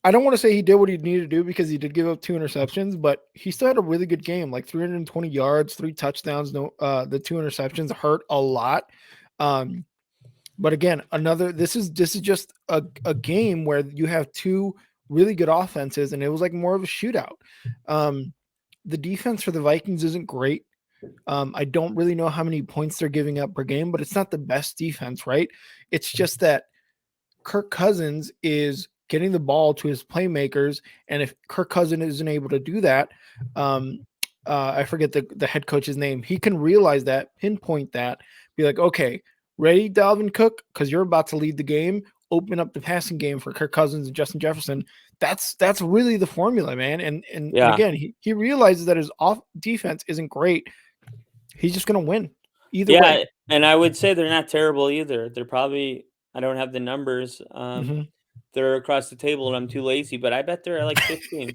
I don't want to say he did what he needed to do because he did give up 2 interceptions, but he still had a really good game, like 320 yards, 3 touchdowns. No, the 2 interceptions hurt a lot. Um, But again, this is just a game where you have 2 really good offenses, and it was like more of a shootout. Um, the defense for the Vikings isn't great. I don't really know how many points they're giving up per game, but it's not the best defense, right? It's just that Kirk Cousins is getting the ball to his playmakers, and if Kirk Cousins isn't able to do that, um, I forget the head coach's name. He can realize that, pinpoint that, be like, okay, ready, Dalvin Cook, because you're about to lead the game. Open up the passing game for Kirk Cousins and Justin Jefferson. That's really the formula, man. And Yeah, again, he realizes that his off defense isn't great. He's just gonna win either way. yeah, and I would say they're not terrible either. They're probably I don't have the numbers. Hmm. They're across the table, and I'm too lazy, but I bet they're at like 15.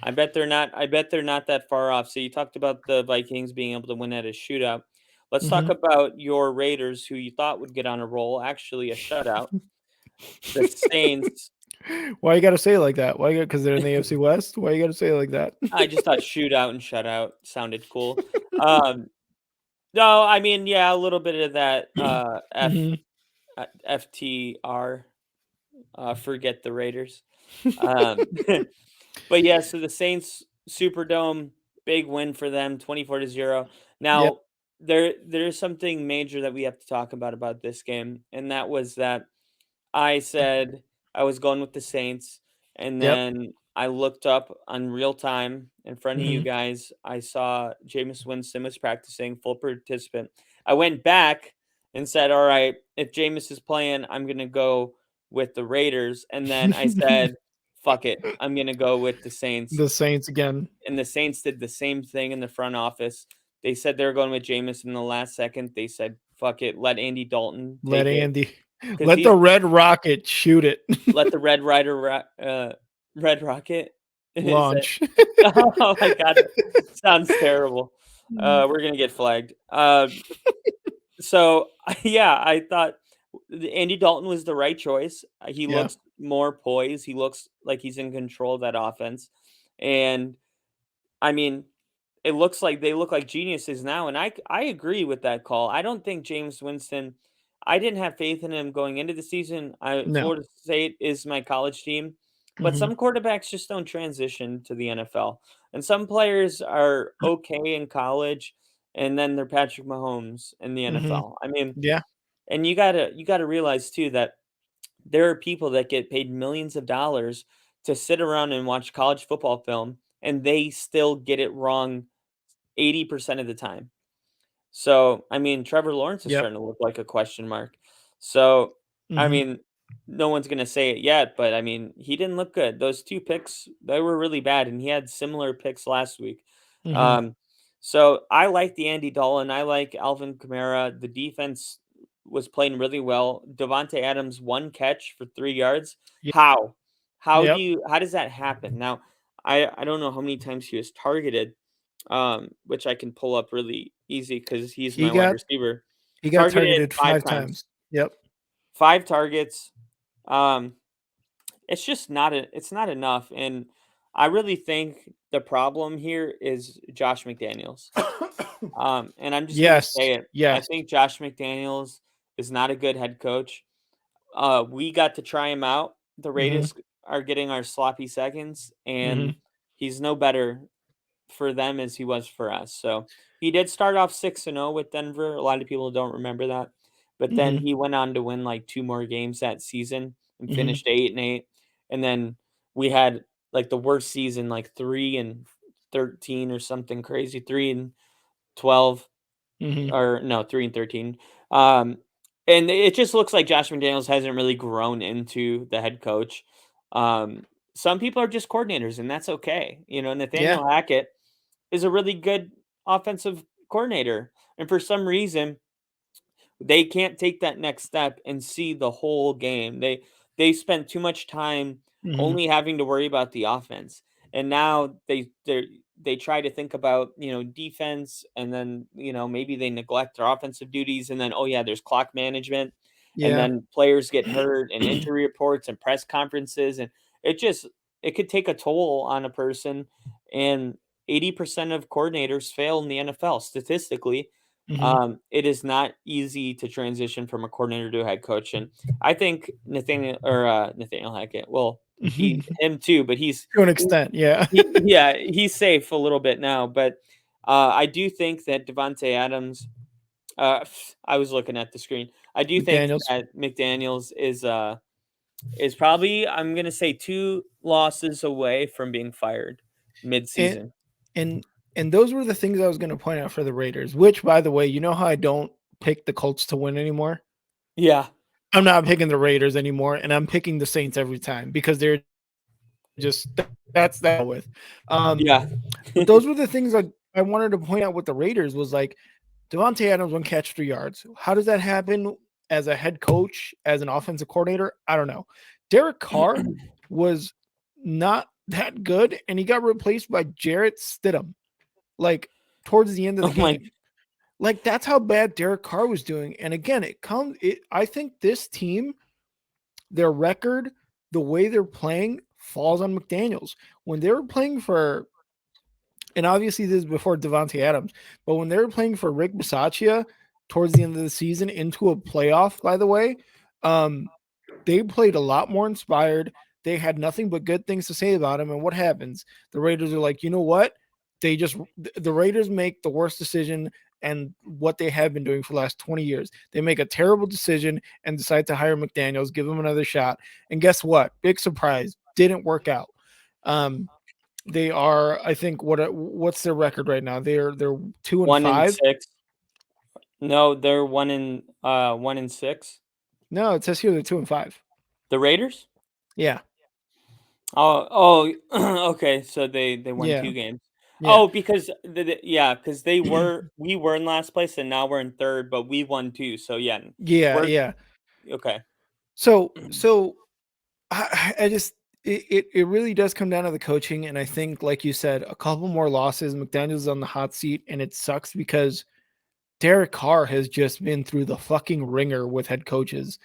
I bet they're not. I bet they're not that far off. So you talked about the Vikings being able to win at a shootout. Let's talk Hmm. about your Raiders, who you thought would get on a roll. Actually, a shutout. The Saints. Why you gotta say it like that? Why? Because they're in the AFC West. Why you gotta say it like that? I just thought shootout and shutout sounded cool. Um, no, I mean, yeah, a little bit of that Hmm. FTR. Forget the Raiders. Um, but yeah, so the Saints Superdome, big win for them, 24-0. Yep. Now, there's something major that we have to talk about this game, and that was that I said I was going with the Saints, and Yep. then I looked up on real time in front of you Mhm. guys. I saw Jameis Winston was practicing, full participant. I went back and said, "All right, if Jameis is playing, I'm gonna go with the Raiders." And then I said, "Fuck it, I'm gonna go with the Saints." The Saints again. And the Saints did the same thing in the front office. They said they were going with Jameis in the last second. They said, "Fuck it, let Andy Dalton Let take it Andy because let he's the Red Rocket shoot it. let the Red Rocket." Is it? Launch. Oh my god, that sounds terrible. We're gonna get flagged. So yeah, I thought Andy Dalton was the right choice. He Yeah. looks more poised. He looks like he's in control of that offense, and I mean, it looks like they look like geniuses now, and I agree with that call. I don't think James Winston. I didn't have faith in him going into the season. No. Florida State is my college team, but Mhm. some quarterbacks just don't transition to the NFL, and some players are okay in college, and then they're Patrick Mahomes in the Mhm. NFL. I mean, Yeah. and you gotta realize too that there are people that get paid millions of dollars to sit around and watch college football film, and they still get it wrong 80% of the time. So, I mean, Trevor Lawrence is Yep. starting to look like a question mark. So, I Mhm. mean, no one's gonna say it yet, but I mean, he didn't look good. Those 2 picks, they were really bad, and he had similar picks last week. Mhm. Um, so I like the Andy Dalton, I like Alvin Kamara. The defense was playing really well. Devontae Adams, 1 catch for 3 yards. Ye How? Yep. How does that happen? Now, I don't know how many times he was targeted, which I can pull up really easy because he's He my wide got receiver. he got Targeted targeted 5 5 times, times. Yep. 5 targets. Um, it's just it's not enough, and I really think the problem here is Josh McDaniels. And I'm just gonna Yes. say it. I Yes. think Josh McDaniels is not a good head coach. We got to try him out. The Mhm. Raiders are getting our sloppy seconds, and Mhm. he's no better for them as he was for us. So he did start off 6-0 with Denver. A lot of people don't remember that. But then Mhm. he went on to win like 2 more games that season and Mhm. finished 8-8. And then we had like the worst season, like 3-13 or something crazy, 3-12 Mhm. or no, 3-13. Um, and it just looks like Josh McDaniels hasn't really grown into the head coach. Um, some people are just coordinators, and that's okay. You know, Yeah. Nathaniel Hackett is a really good offensive coordinator, and for some reason, they can't take that next step and see the whole game. They spent too much time Mhm. only having to worry about the offense. And now they try to think about, defense, and then, maybe they neglect their offensive duties, and then oh yeah, there's clock management, and Yeah. then players get hurt and injury reports and press conferences, and it just it could take a toll on a person, and 80% of coordinators fail in the NFL statistically. Mhm. It is not easy to transition from a coordinator to a head coach, and I think Nathaniel Hackett. Well, Mhm. him too, but he's To an extent, yeah. yeah, he's safe a little bit now. But I do think that Devonte Adams. I was looking at the screen. I do think McDaniels. that McDaniel's is probably, I'm gonna say, 2 losses away from being fired And mid-season. and and those were the things I was gonna point out for the Raiders, which, by the way, you know how I don't pick the Colts to win anymore? Yeah, I'm not picking the Raiders anymore, and I'm picking the Saints every time because they're just that's that with. Um, yeah. but those were the things I wanted to point out with the Raiders was like Devontae Adams 1 catch 3 yards. How does that happen as a head coach, as an offensive coordinator? I don't know. Derek Carr was not that good, and he got replaced by Jarrett Stidham, like towards the end of the Oh my. game. Like that's how bad Derek Carr was doing. And again, I think this team, their record, the way they're playing falls on McDaniels. When they were playing for, and obviously this is before Devontae Adams, but when they were playing for Rick Bisaccia towards the end of the season into a playoff, by the way, um, they played a lot more inspired. They had nothing but good things to say about him. And what happens? The Raiders are like, you know what? The Raiders make the worst decision and what they have been doing for the last 20 years. They make a terrible decision and decide to hire McDaniels, give him another shot. And guess what? Big surprise. didn't work out. Um, they are, I think, what's their record right now? They're 2-5. 1-6. No, they're 1-6. No, it says here they're 2-5. The Raiders? Yeah, Okay. So they won yeah, 2 games. yeah, Oh, because yeah, because we were in last place and now we're in third, but we won 2. So yeah, yeah, we're yeah. okay. So I just it really does come down to the coaching, and I think, like you said, a couple more losses, McDaniel's on the hot seat, and it sucks because Derek Carr has just been through the fucking ringer with head coaches,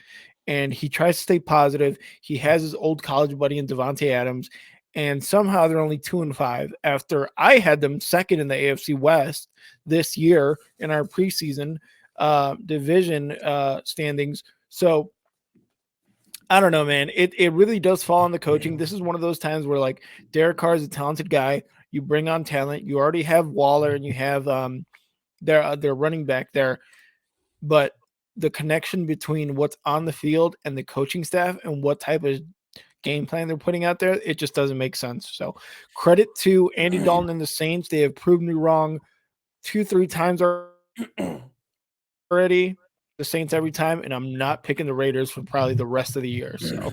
and he tries to stay positive. He has his old college buddy in Devontae Adams, and somehow they're only 2-5 after I had them second in the AFC West this year in our preseason division standings. So I don't know, man. It really does fall on the coaching. This is one of those times where like Derek Carr is a talented guy. You bring on talent. You already have Waller and you have their running back there, but the connection between what's on the field and the coaching staff and what type of game plan they're putting out there, it just doesn't make sense. So credit to Andy Dalton and the Saints. They have proved me wrong 2-3 times already. The Saints every time, and I'm not picking the Raiders for probably the rest of the year. So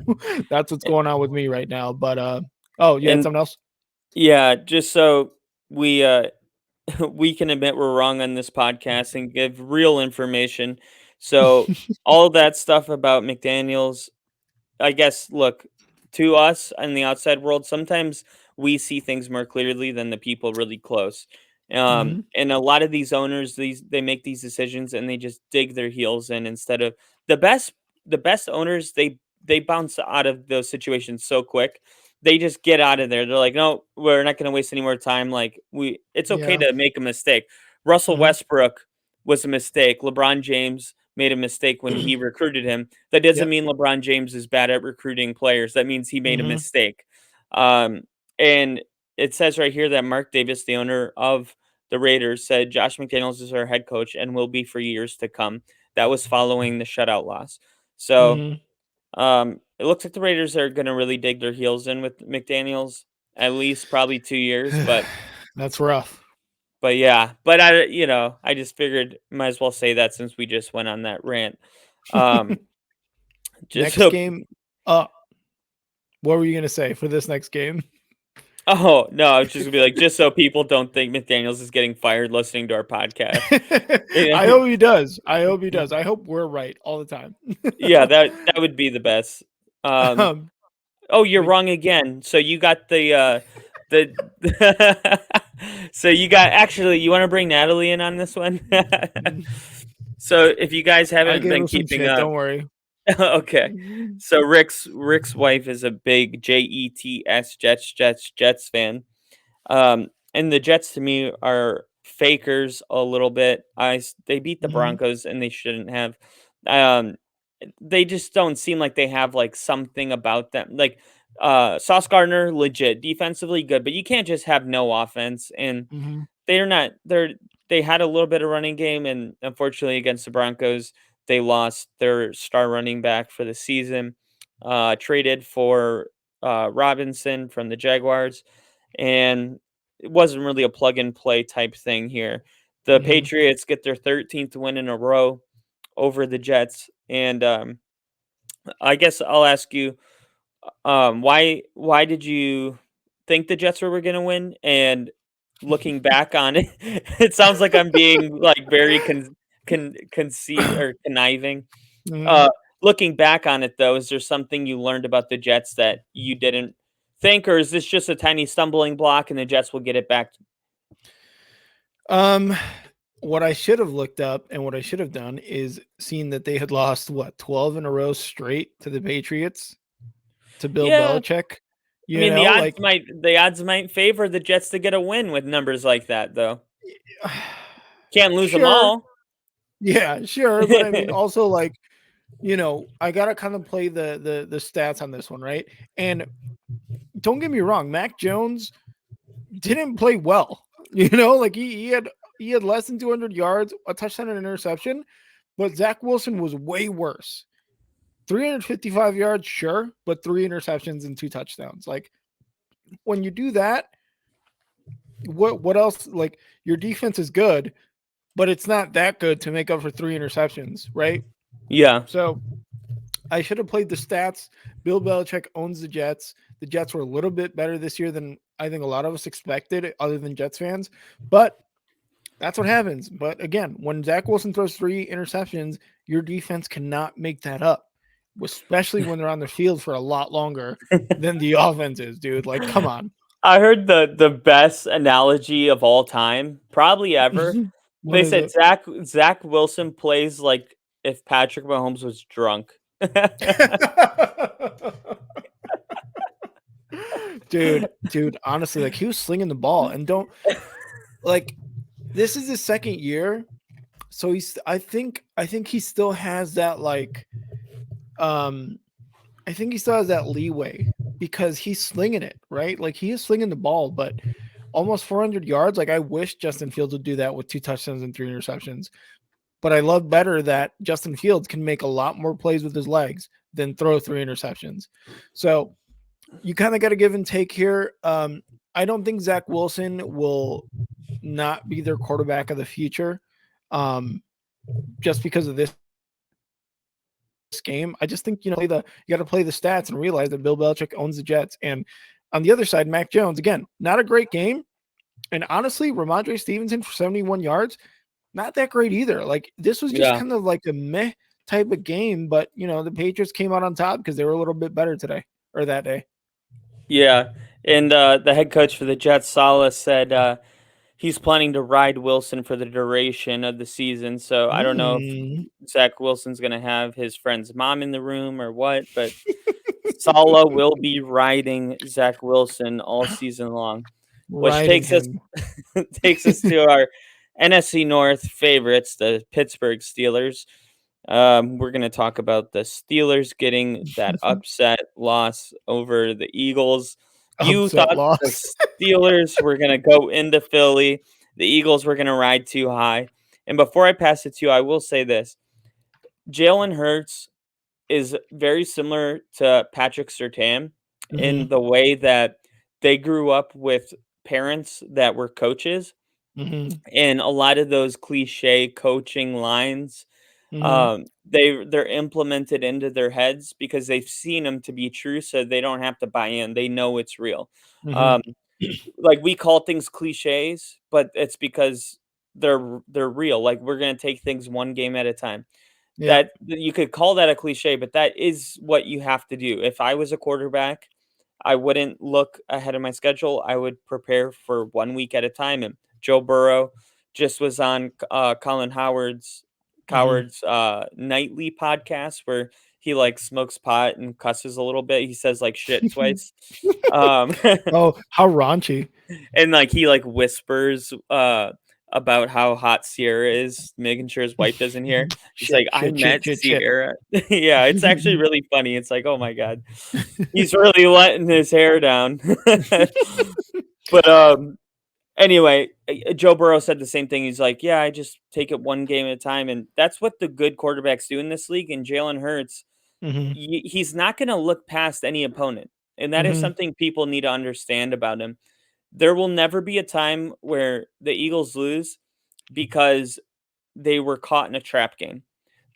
that's what's going on with me right now. But oh, you had And something else? yeah, just so we we can admit we're wrong on this podcast and give real information. So all that stuff about McDaniels, I guess, look, to us in the outside world, sometimes we see things more clearly than the people really close. Mm-hmm. And a lot of these owners, they make these decisions and they just dig their heels in instead of the best. The best owners, they bounce out of those situations so quick. They just get out of there. They're like, no, we're not going to waste any more time. Like it's okay Yeah. to make a mistake. Russell Mm-hmm. Westbrook was a mistake. LeBron James made a mistake when he recruited him. That doesn't Yep. mean LeBron James is bad at recruiting players. That means he made a Mm-hmm. mistake. And it says right here that Mark Davis, the owner of the Raiders, said Josh McDaniels is our head coach and will be for years to come. That was following the shutout loss. So Mm-hmm. it looks like the Raiders are going to really dig their heels in with McDaniels at least probably 2 years. That's rough. But yeah, but I just figured might as well say that since we just went on that rant. Um, just Next so game. Uh, what were you gonna say for this next game? Oh, no, I was just gonna be like, just so people don't think McDaniels is getting fired listening to our podcast. I Yeah, hope he does. I hope he does. I hope we're right all the time. yeah, that would be the best. Um, um, oh, you're but wrong again. So you got the so you got actually you want to bring Natalie in on this one? So if you guys I haven't gave been her some keeping shit. up, Don't worry. okay. So Rick's wife is a big Jets Jets fan. And the Jets to me are fakers a little bit. They beat the Mm-hmm. Broncos and they shouldn't have. Um, they just don't seem like they have like something about them. Like Sauce Gardner, legit defensively good, but you can't just have no offense. And Mm-hmm. they're not. They had a little bit of running game, and unfortunately against the Broncos, they lost their star running back for the season. Traded for Robinson from the Jaguars, and it wasn't really a plug and play type thing here. The Mm-hmm. Patriots get their 13th win in a row over the Jets, and I guess I'll ask you, why did you think the Jets were going to win? And looking back on it, it sounds like I'm being like very conceive or conniving. Mm-hmm. Uh, Looking back on it though, is there something you learned about the Jets that you didn't think, or is this just a tiny stumbling block and the Jets will get it back? Um, what I should have looked up and what I should have done is seen that they had lost 12 in a row straight to the Patriots to Bill Yeah, Belichick. I You mean know, like the odds might favor the Jets to get a win with numbers like that though. Can't lose them sure, all. yeah, sure, but I mean, also like I gotta kind of play the stats on this one, right? And don't get me wrong, Mac Jones didn't play well. Like he had less than 200 yards, a touchdown, and an interception, but Zach Wilson was way worse. 355 yards, sure, but 3 interceptions and 2 touchdowns. Like when you do that, what else? Like your defense is good, but it's not that good to make up for 3 interceptions, right? Yeah. So I should have played the stats. Bill Belichick owns the Jets. The Jets were a little bit better this year than I think a lot of us expected, other than Jets fans. But that's what happens. But again, when Zach Wilson throws 3 interceptions, your defense cannot make that up, especially when they're on the field for a lot longer than the offense is, dude. Like, come on. I heard the best analogy of all time, probably ever. What They is said it? Zach Wilson plays like if Patrick Mahomes was drunk. dude, honestly, like he was slinging the ball and don't like this is his second year. So I think he still has that um I think he still has that leeway because he's slinging it, right? Like he is slinging the ball, but almost 400 yards. Like I wish Justin Fields would do that with 2 touchdowns and 3 interceptions. But I love better that Justin Fields can make a lot more plays with his legs than throw 3 interceptions. So you kind of got to give and take here. I don't think Zach Wilson will not be their quarterback of the future, um, just because of this game. I just think you got to play the stats and realize that Bill Belichick owns the Jets. And on the other side, Mac Jones again, not a great game. And honestly, Ramondre Stevenson for 71 yards, not that great either. Like this was just Yeah. kind of like a meh type of game, but the Patriots came out on top because they were a little bit better today or that day. Yeah. And the head coach for the Jets, Salah, said he's planning to ride Wilson for the duration of the season. So I don't know if Mm. Zach Wilson's going to have his friend's mom in the room or what, but Salah will be riding Zach Wilson all season long, which Riding him. takes us to our NFC North favorites, the Pittsburgh Steelers. We're going to talk about the Steelers getting that upset loss over the Eagles. You Upset thought the loss. Steelers were going to go into Philly. The Eagles were going to ride too high. And before I pass it to you, I will say this. Jalen Hurts is very similar to Patrick Surtain in Hmm. the way that they grew up with parents that were coaches, Hmm. and a lot of those cliche coaching lines, Hmm. they're implemented into their heads because they've seen them to be true, so they don't have to buy in. They know it's real. Hmm. Um, like we call things cliches, but it's because they're real. Like we're gonna take things one game at a time. Yep. That you could call that a cliche, but that is what you have to do. If I was a quarterback, I wouldn't look ahead of my schedule. I would prepare for 1 week at a time. And Joe Burrow just was on Colin Hmm. Coward's nightly podcast where he like smokes pot and cusses a little bit. He says like shit twice. Um, Oh, how raunchy. and like he like whispers about how hot Sierra is, making sure his wife isn't here. He's Shit, like, I shit, shit, met shit, shit. Sierra. Yeah, it's actually really funny. It's like, oh my god, he's really letting his hair down. But anyway, Joe Burrow said the same thing. He's like, yeah, I just take it one game at a time, and that's what the good quarterbacks do in this league. And Jalen Hurts, Hmm. he's not going to look past any opponent, and that is Hmm. something people need to understand about him. There will never be a time where the Eagles lose because they were caught in a trap game.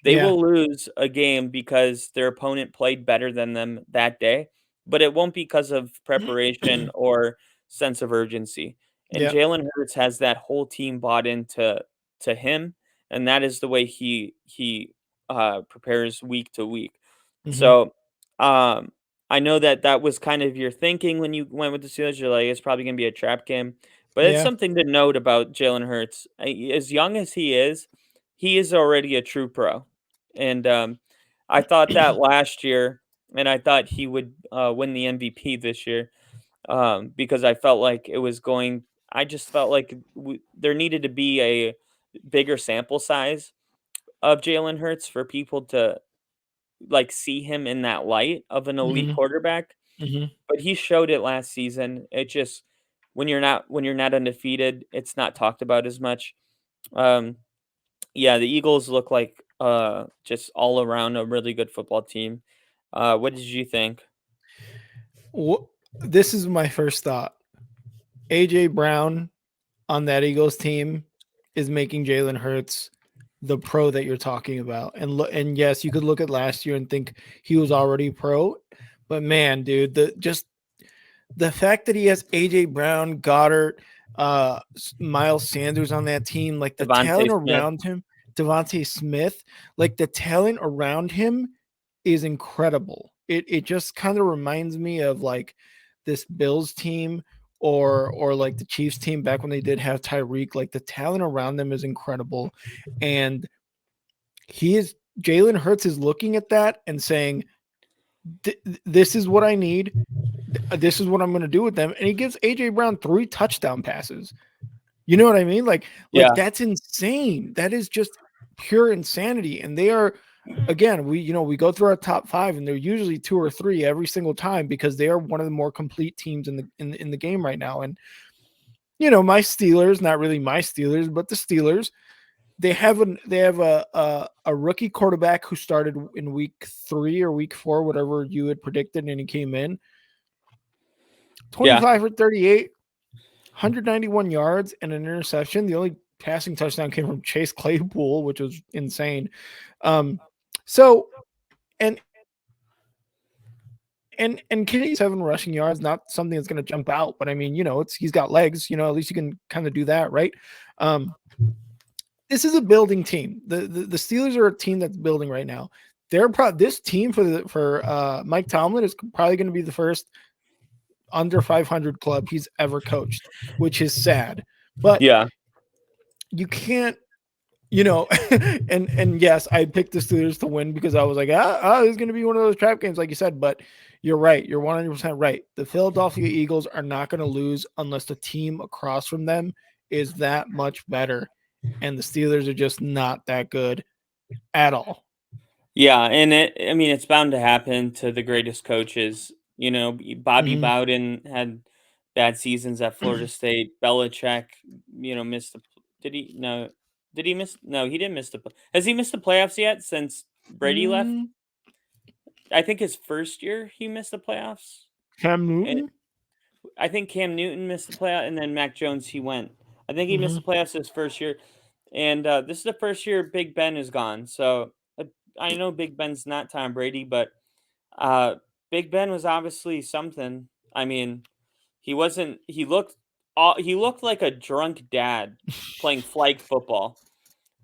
They Yeah. will lose a game because their opponent played better than them that day, but it won't because of preparation or sense of urgency. And Yep. Jalen Hurts has that whole team bought into to him, and that is the way he prepares week to week. Hmm. So, um, I know that that was kind of your thinking when you went with the Steelers. You're like, it's probably going to be a trap game, but it's Yeah. something to note about Jalen Hurts. As young as he is already a true pro, and I thought that last year, and I thought he would win the MVP this year because I felt like it was going. I just felt like there needed to be a bigger sample size of Jalen Hurts for people to like see him in that light of an elite Hmm. quarterback, Hmm. but he showed it last season. It just when you're not undefeated, it's not talked about as much. Um, yeah, the Eagles look like just all around a really good football team. What did you think? Wh- This is my first thought. AJ Brown on that Eagles team is making Jalen Hurts the pro that you're talking about. And yes, you could look at last year and think he was already pro, but man, dude, the fact that he has AJ Brown, Goddard, Miles Sanders on that team, like the Devontae talent Smith. around him, Devontae Smith, like the talent around him is incredible. It just kind of reminds me of like this Bills team or like the Chiefs team back when they did have Tyreek. Like the talent around them is incredible, and he is Jalen Hurts is looking at that and saying, "This is what I need. This is what I'm going to do with them." And he gives AJ Brown 3 touchdown passes. You know what I mean? Like Yeah, that's insane. That is just pure insanity. And they are, again, we go through our top 5 and they're usually 2 or 3 every single time because they are one of the more complete teams in the game right now. And my Steelers, not really my Steelers, but the Steelers, they have a rookie quarterback who started in week 3 or week 4, whatever you had predicted, and he came in yeah, 25 for 38, 191 yards and an interception. The only passing touchdown came from Chase Claypool, which was insane. Um, so and Kenny 7 rushing yards, not something that's going to jump out, but I mean, he's got legs. At least you can kind of do that, right? Um, this is a building team. The Steelers are a team that's building right now. This team for Mike Tomlin is probably going to be the first under 500 club he's ever coached, which is sad. But yeah, you can't, and yes, I picked the Steelers to win because I was like, it's going to be one of those trap games, like you said. But you're right. You're 100% right. The Philadelphia Eagles are not going to lose unless the team across from them is that much better. And the Steelers are just not that good at all. yeah. And I mean, it's bound to happen to the greatest coaches. Bobby Mm-hmm. Bowden had bad seasons at Florida State. Belichick, missed the. Did he? No. Did he miss? No, he didn't miss the. Has he missed the playoffs yet since Brady left? Mm, I think his first year he missed the playoffs. Cam And Newton. I think Cam Newton missed the playoff, and then Mac Jones he went. I think he missed Mm-hmm. the playoffs his first year, and this is the first year Big Ben is gone. So I know Big Ben's not Tom Brady, but uh, Big Ben was obviously something. I mean, he wasn't. He looked like a drunk dad playing flag football.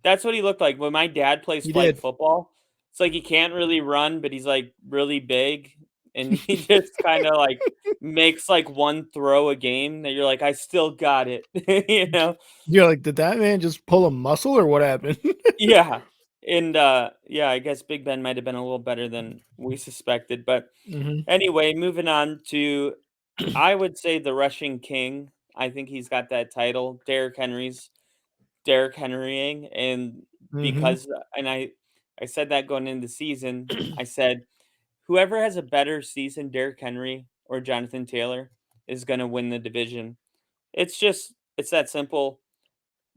That's what he looked like. When my dad plays He flag did. football, it's like he can't really run, but he's like really big, and he just kind of like makes like one throw a game that you're like, I still got it, you know? You're like, did that man just pull a muscle or what happened? Yeah. And yeah, I guess Big Ben might have been a little better than we suspected. But Mm-hmm. anyway, moving on to I would say the rushing king. I think he's got that title. Derrick Henrying, and Mm-hmm. because and I said that going into the season. I said whoever has a better season, Derrick Henry or Jonathan Taylor, is going to win the division. It's that simple.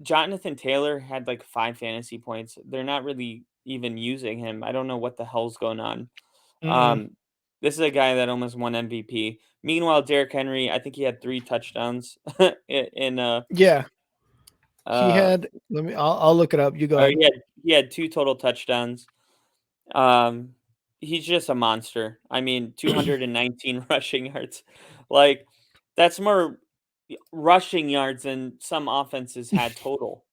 Jonathan Taylor had like 5 fantasy points. They're not really even using him. I don't know what the hell's going on. Mm-mm. Um, this is a guy that almost won MVP. Meanwhile, Derrick Henry, I think he had 3 touchdowns in Yeah, he uh had. Let me. I'll look it up. You go or ahead. he had 2 total touchdowns. Um, he's just a monster. I mean, 219 rushing yards. Like, that's more rushing yards than some offenses had total.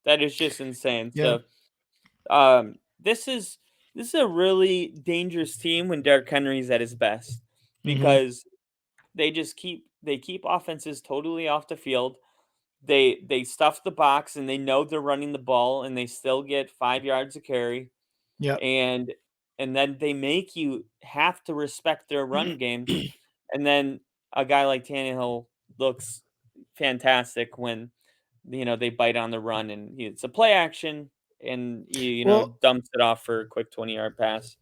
That is just insane. Yeah. So, um, this is this is a really dangerous team when Derrick Henry's at his best Mm-hmm. because they keep offenses totally off the field. They stuff the box and they know they're running the ball and they still get 5 yards of carry Yep. and then they make you have to respect their run game. And then a guy like Tannehill looks fantastic when they bite on the run and it's a play action and he Well, dumps it off for a quick 20-yard pass.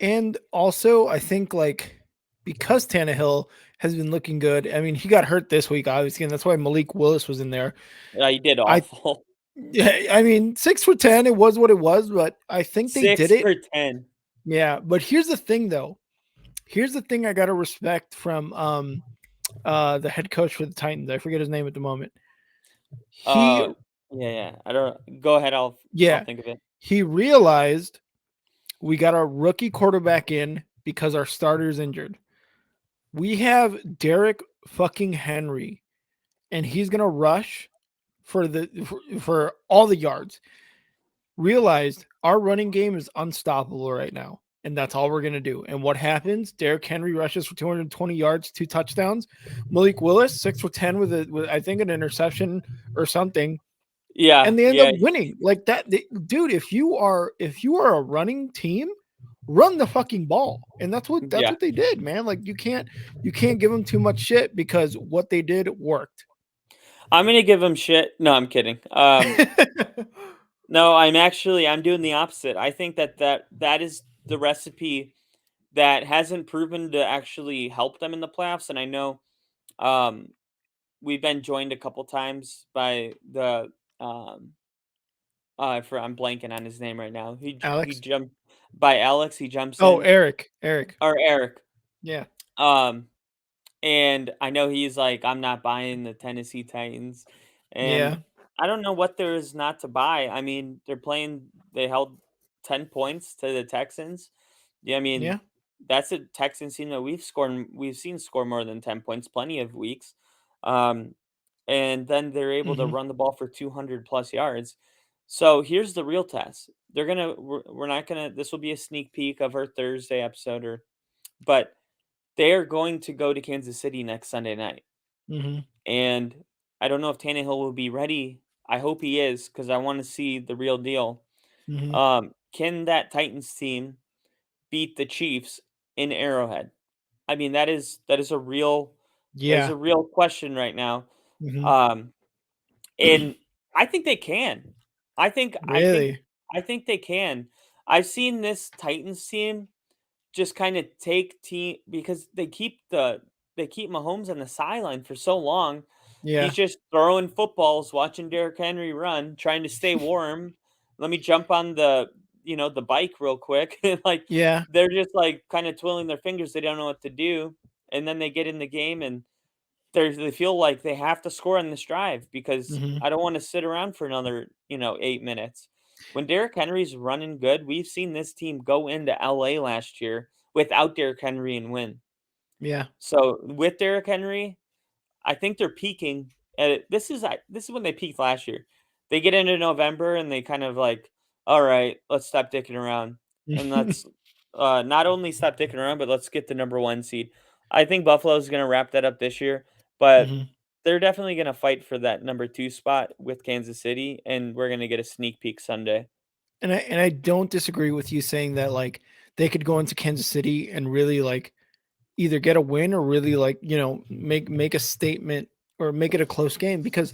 and also I think like because Tannehill has been looking good. I mean, he got hurt this week, obviously, and that's why Malik Willis was in there. He did I awful. Yeah, I mean, 6 for 10, it was what it was, but I think they did 6 it. for 10. Yeah, but here's the thing though. Here's the thing I gotta respect from the head coach for the Titans. I forget his name at the moment. He Uh, yeah, yeah. I don't go ahead, I'll yeah, think of it. he realized we got our rookie quarterback in because our starter's injured. We have Derek fucking Henry, and he's gonna rush for all the yards. Realized our running game is unstoppable right now. And that's all we're going to do. And what happens? Derrick Henry rushes for 220 yards, 2 touchdowns. Malik Willis, 6 for 10 with I think, an interception or something. Yeah, And they end up yeah, winning. Like that, dude, if you are a running team, run the fucking ball. And that's yeah. what they did, man. Like you can't give them too much shit because what they did worked. I'm gonna give him shit. No, I'm kidding. No, I'm doing the opposite. I think that is the recipe that hasn't proven to actually help them in the playoffs, and I know, um, we've been joined a couple times by um, I'm blanking on his name right now. He Alex? jumped by Alex, he jumps Oh, in Eric. Eric. or Eric. Yeah. Um, and I know he's like, "I'm not buying the Tennessee Titans," Yeah. and I don't know what there is not to buy. I mean, they held 10 points to the Texans. Yeah, I mean, Yeah. that's a Texans team that we've seen score more than 10 points plenty of weeks. Um, and then they're able to Mhm. run the ball for 200 plus yards. So here's the real test. We're not gonna, this will be a sneak peek of our Thursday episode, but they are going to go to Kansas City next Sunday night. Mhm. And I don't know if Tannehill will be ready. I hope he is because I want to see the real deal. Mhm. Can that Titans team beat the Chiefs in Arrowhead? I mean, that is Yeah. a real question right now. Mhm. Um, and I think they can. I think I think Really? I think they can. I've seen this Titans team just kinda take team because they keep Mahomes on the sideline for so long. He's Yeah. just throwing footballs, watching Derrick Henry run, trying to stay warm. Let me jump on the bike real quick. Like, Yeah. they're just, like, kinda twiddling their fingers, they don't know what to do, and then they get in the game and they feel like they have to score on this drive because Mhm. I don't wanna sit around for another, 8 minutes. When Derrick Henry's running good, we've seen this team go into LA last year without Derrick Henry and win. Yeah. So, with Derrick Henry, I think they're peaking this is when they peaked last year. They get into November and they kind of like, "All right, let's stop dicking around, and let's, not only stop dicking around, but let's get the number 1 seed." I think Buffalo's gonna wrap that up this year, but Mhm. they're definitely gonna fight for that number 2 spot with Kansas City, and we're gonna get a sneak peek Sunday. And I don't disagree with you saying that, like, they could go into Kansas City and really, like, either get a win or really, like, make a statement or make it a close game because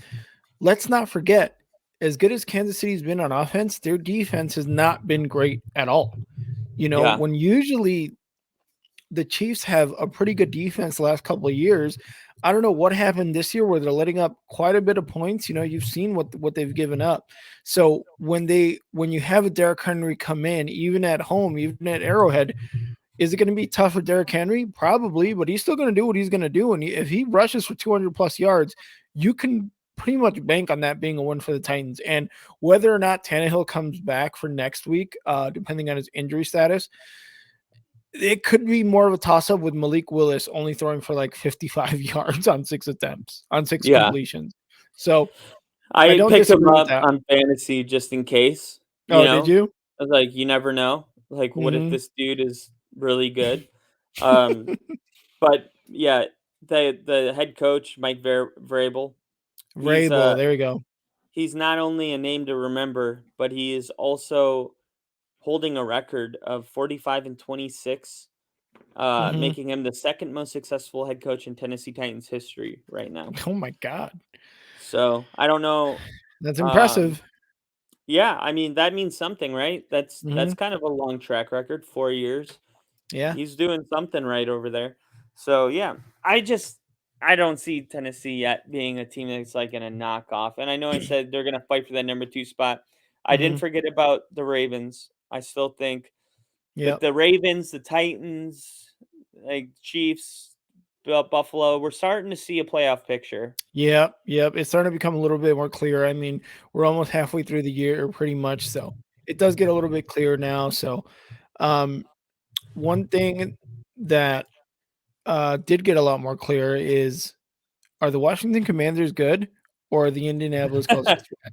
let's not forget, as good as Kansas City's been on offense, their defense has not been great at all. Yeah. When usually the Chiefs have a pretty good defense the last couple of years. I don't know what happened this year where they're letting up quite a bit of points. You've seen what they've given up. So when you have a Derrick Henry come in, even at home, even at Arrowhead, is it going to be tough for Derrick Henry? Probably, but he's still going to do what he's going to do. And if he rushes for 200 plus yards, you can pretty much bank on that being a win for the Titans. And whether or not Tannehill comes back for next week, depending on his injury status, it could be more of a toss up with Malik Willis only throwing for like 55 yards on 6 attempts, on six Yeah. completions. So I I don't picked him disagree with up that. on fantasy just in case, you Oh, did know? you? I was like, "You never know." Like, what if Mm-hmm. this dude is really good? Um, but yeah, the head coach, Mike Vrabel, he's, Vrabel, there you go. he's not only a name to remember, but he is also holding a record of 45 and 26, Mm-hmm. making him the second most successful head coach in Tennessee Titans history right now. Oh my God, So, I don't know, that's um impressive. yeah, I mean, that means something, right? Mm-hmm. That's kind of a long track record, 4 years. Yeah. He's doing something right over there. So, yeah, I just I don't see Tennessee yet being a team that's like gonna knock off. And I know I said they're gonna fight for that number 2 spot. I didn't Mhm. forget about the Ravens. I still think that Yep. the Ravens, the Titans, like Chiefs, Buffalo, we're starting to see a playoff picture. Yep, yep. It's starting to become a little bit more clear. I mean, we're almost halfway through the year pretty much, so it does get a little bit clearer now. So, um, one thing that did get a lot more clear is, are the Washington Commanders good or are the Indianapolis Colts just bad?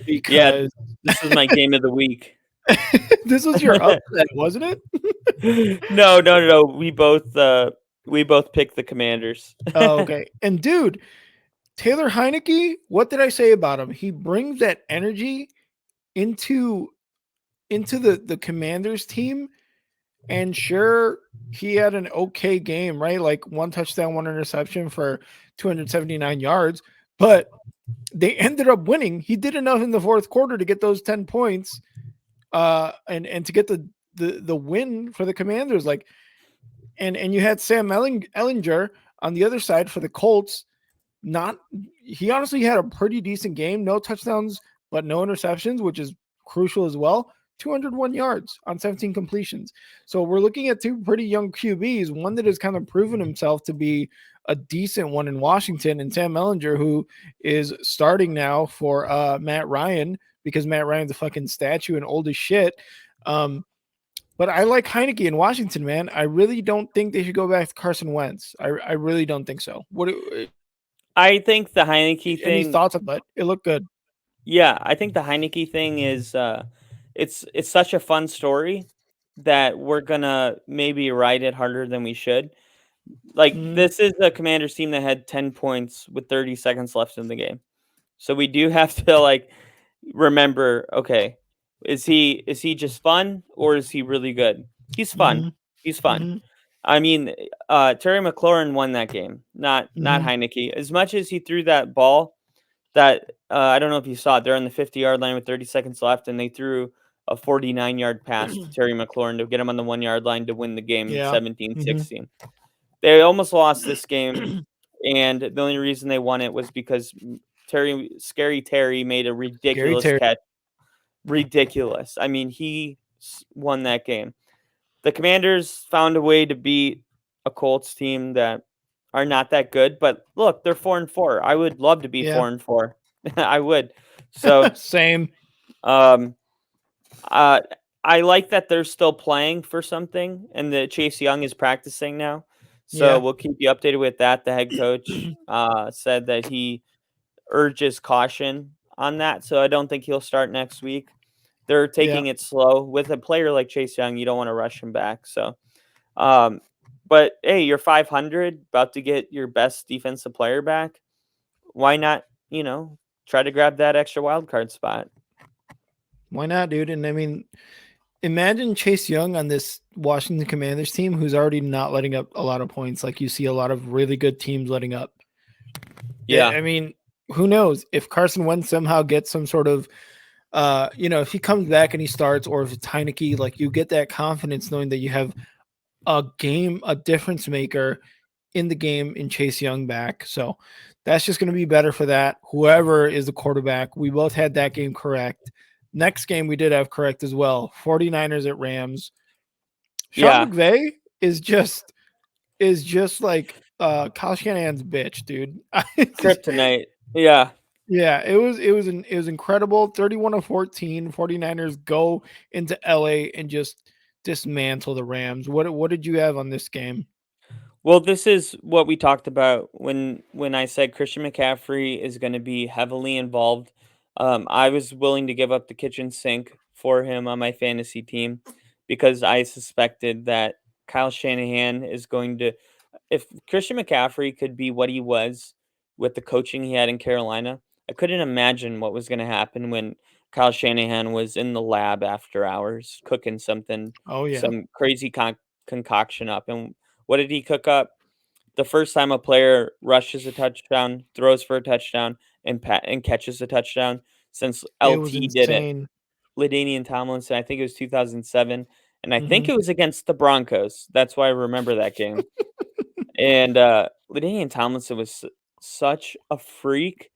Yeah, Because this is my game of the week. this was your upset, wasn't it? No, no, no, no. We both picked the Commanders. Oh, okay. And dude, Taylor Heineke, what did I say about him? He brings that energy into the Commanders team. And sure, he had an okay game, right? Like one touchdown, one interception for 279 yards, but they ended up winning. He did enough in the fourth quarter to get those 10 points and to get the win for the Commanders. Like, and you had Sam Ellinger on the other side for the Colts. Not He honestly had a pretty decent game. No touchdowns, but no interceptions, which is crucial as well. 201 yards on 17 completions. So we're looking at two pretty young QBs, one that has kind of proven himself to be a decent one in Washington, and Sam Ellinger, who is starting now for Matt Ryan because Matt Ryan's a fucking statue and old as shit. Um, but I like Heineke in Washington, man. I really don't think they should go back to Carson Wentz. I really don't think so. I think the Heineke Any thing, thoughts on that? It looked good. yeah, I think the Heineke thing is it's such a fun story that we're gonna maybe write it harder than we should. Like Mhm, this is a Commanders team that had 10 points with 30 seconds left in the game. So we do have to like remember, okay, is he just fun or is he really good? He's fun. mhm, He's fun. mhm, I mean, Terry McLaurin won that game, not mhm. Heineke. As much as he threw that ball, that I don't know if you saw it. They're on the 50-yard line with 30 seconds left, and they threw a 49-yard pass to Terry McLaurin to get him on the 1-yard line to win the game Yeah. Mhm. 17-16. They almost lost this game, and the only reason they won it was because Scary Terry made a Scary ridiculous Terry. catch. Ridiculous. I mean, won that game. The Commanders found a way to beat a Colts team that are not that good, but look, they're 4-4. I would love to be Yeah. 4-4. I would. So, Same. um, uh, I like that they're still playing for something, and that Chase Young is practicing now. So Yeah. we'll keep you updated with that. The head coach said that he urges caution on that, so I don't think he'll start next week. They're Yeah. taking it slow with a player like Chase Young. You don't want to rush him back. So, um, but hey, you're 500, about to get your best defensive player back. Why not? Try to grab that extra wild card spot. Why not, dude? And I mean, imagine Chase Young on this Washington Commanders team who's already not letting up a lot of points like you see a lot of really good teams letting up. Yeah, I mean, who knows if Carson Wentz somehow gets some sort of if he comes back and he starts, or if it's Heineke, like you get that confidence knowing that you have a difference maker in the game in Chase Young back. So that's just going to be better for that. Whoever is the quarterback, we both had that game correct. Next game we did have correct as well. 49ers at Rams. Sean yeah, McVay is just like Kyle Shanahan's bitch, dude. kryptonite. Yeah. Yeah, it was incredible. 31-14. 49ers go into LA and just dismantle the Rams. What did you have on this game? Well, this is what we talked about when I said Christian McCaffrey is going to be heavily involved. I was willing to give up the kitchen sink for him on my fantasy team because I suspected that Kyle Shanahan is going to, if Christian McCaffrey could be what he was with the coaching he had in Carolina, I couldn't imagine what was going to happen when Kyle Shanahan was in the lab after hours cooking something, Oh yeah. some crazy concoction up. And what did he cook up? The first time a player rushes a touchdown, throws for a touchdown, and catches a touchdown since It was LT did it. insane. LaDainian Tomlinson, I think it was 2007, and I think Mhm. it was against the Broncos. That's why I remember that game. And LaDainian Tomlinson was such a freak,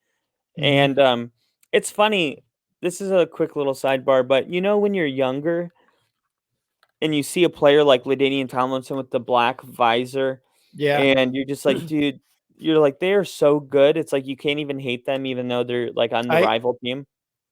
Mhm. and it's funny. This is a quick little sidebar, but when you're younger and you see a player like LaDainian Tomlinson with the black visor, Yeah. and you're just like, dude, you're like, they are so good. It's like you can't even hate them, even though they're like on the I rival team.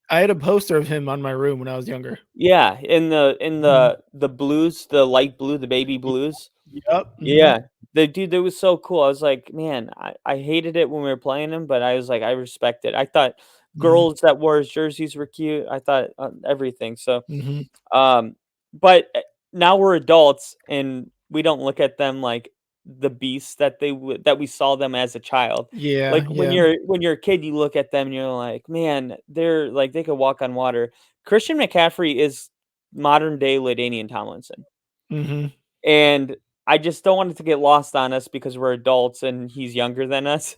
I had a poster of him on my room when I was younger. Yeah, in the in Mhm. the the blues, the light blue, the baby Y blues. Yep. Mhm. Yeah, the dude that was so cool. I was like, man, I hated it when we were playing him, but I was like, I respect it. I thought Mhm. girls that wore his jerseys were cute. I thought everything. So, Mhm. um, but now we're adults and we don't look at them like the beasts that we saw them as a child. Yeah, Like when yeah. you're a kid, you look at them and you're like, man, they're like they could walk on water. Christian McCaffrey is modern day LaDainian Tomlinson. Mhm. And I just don't want it to get lost on us because we're adults and he's younger than us.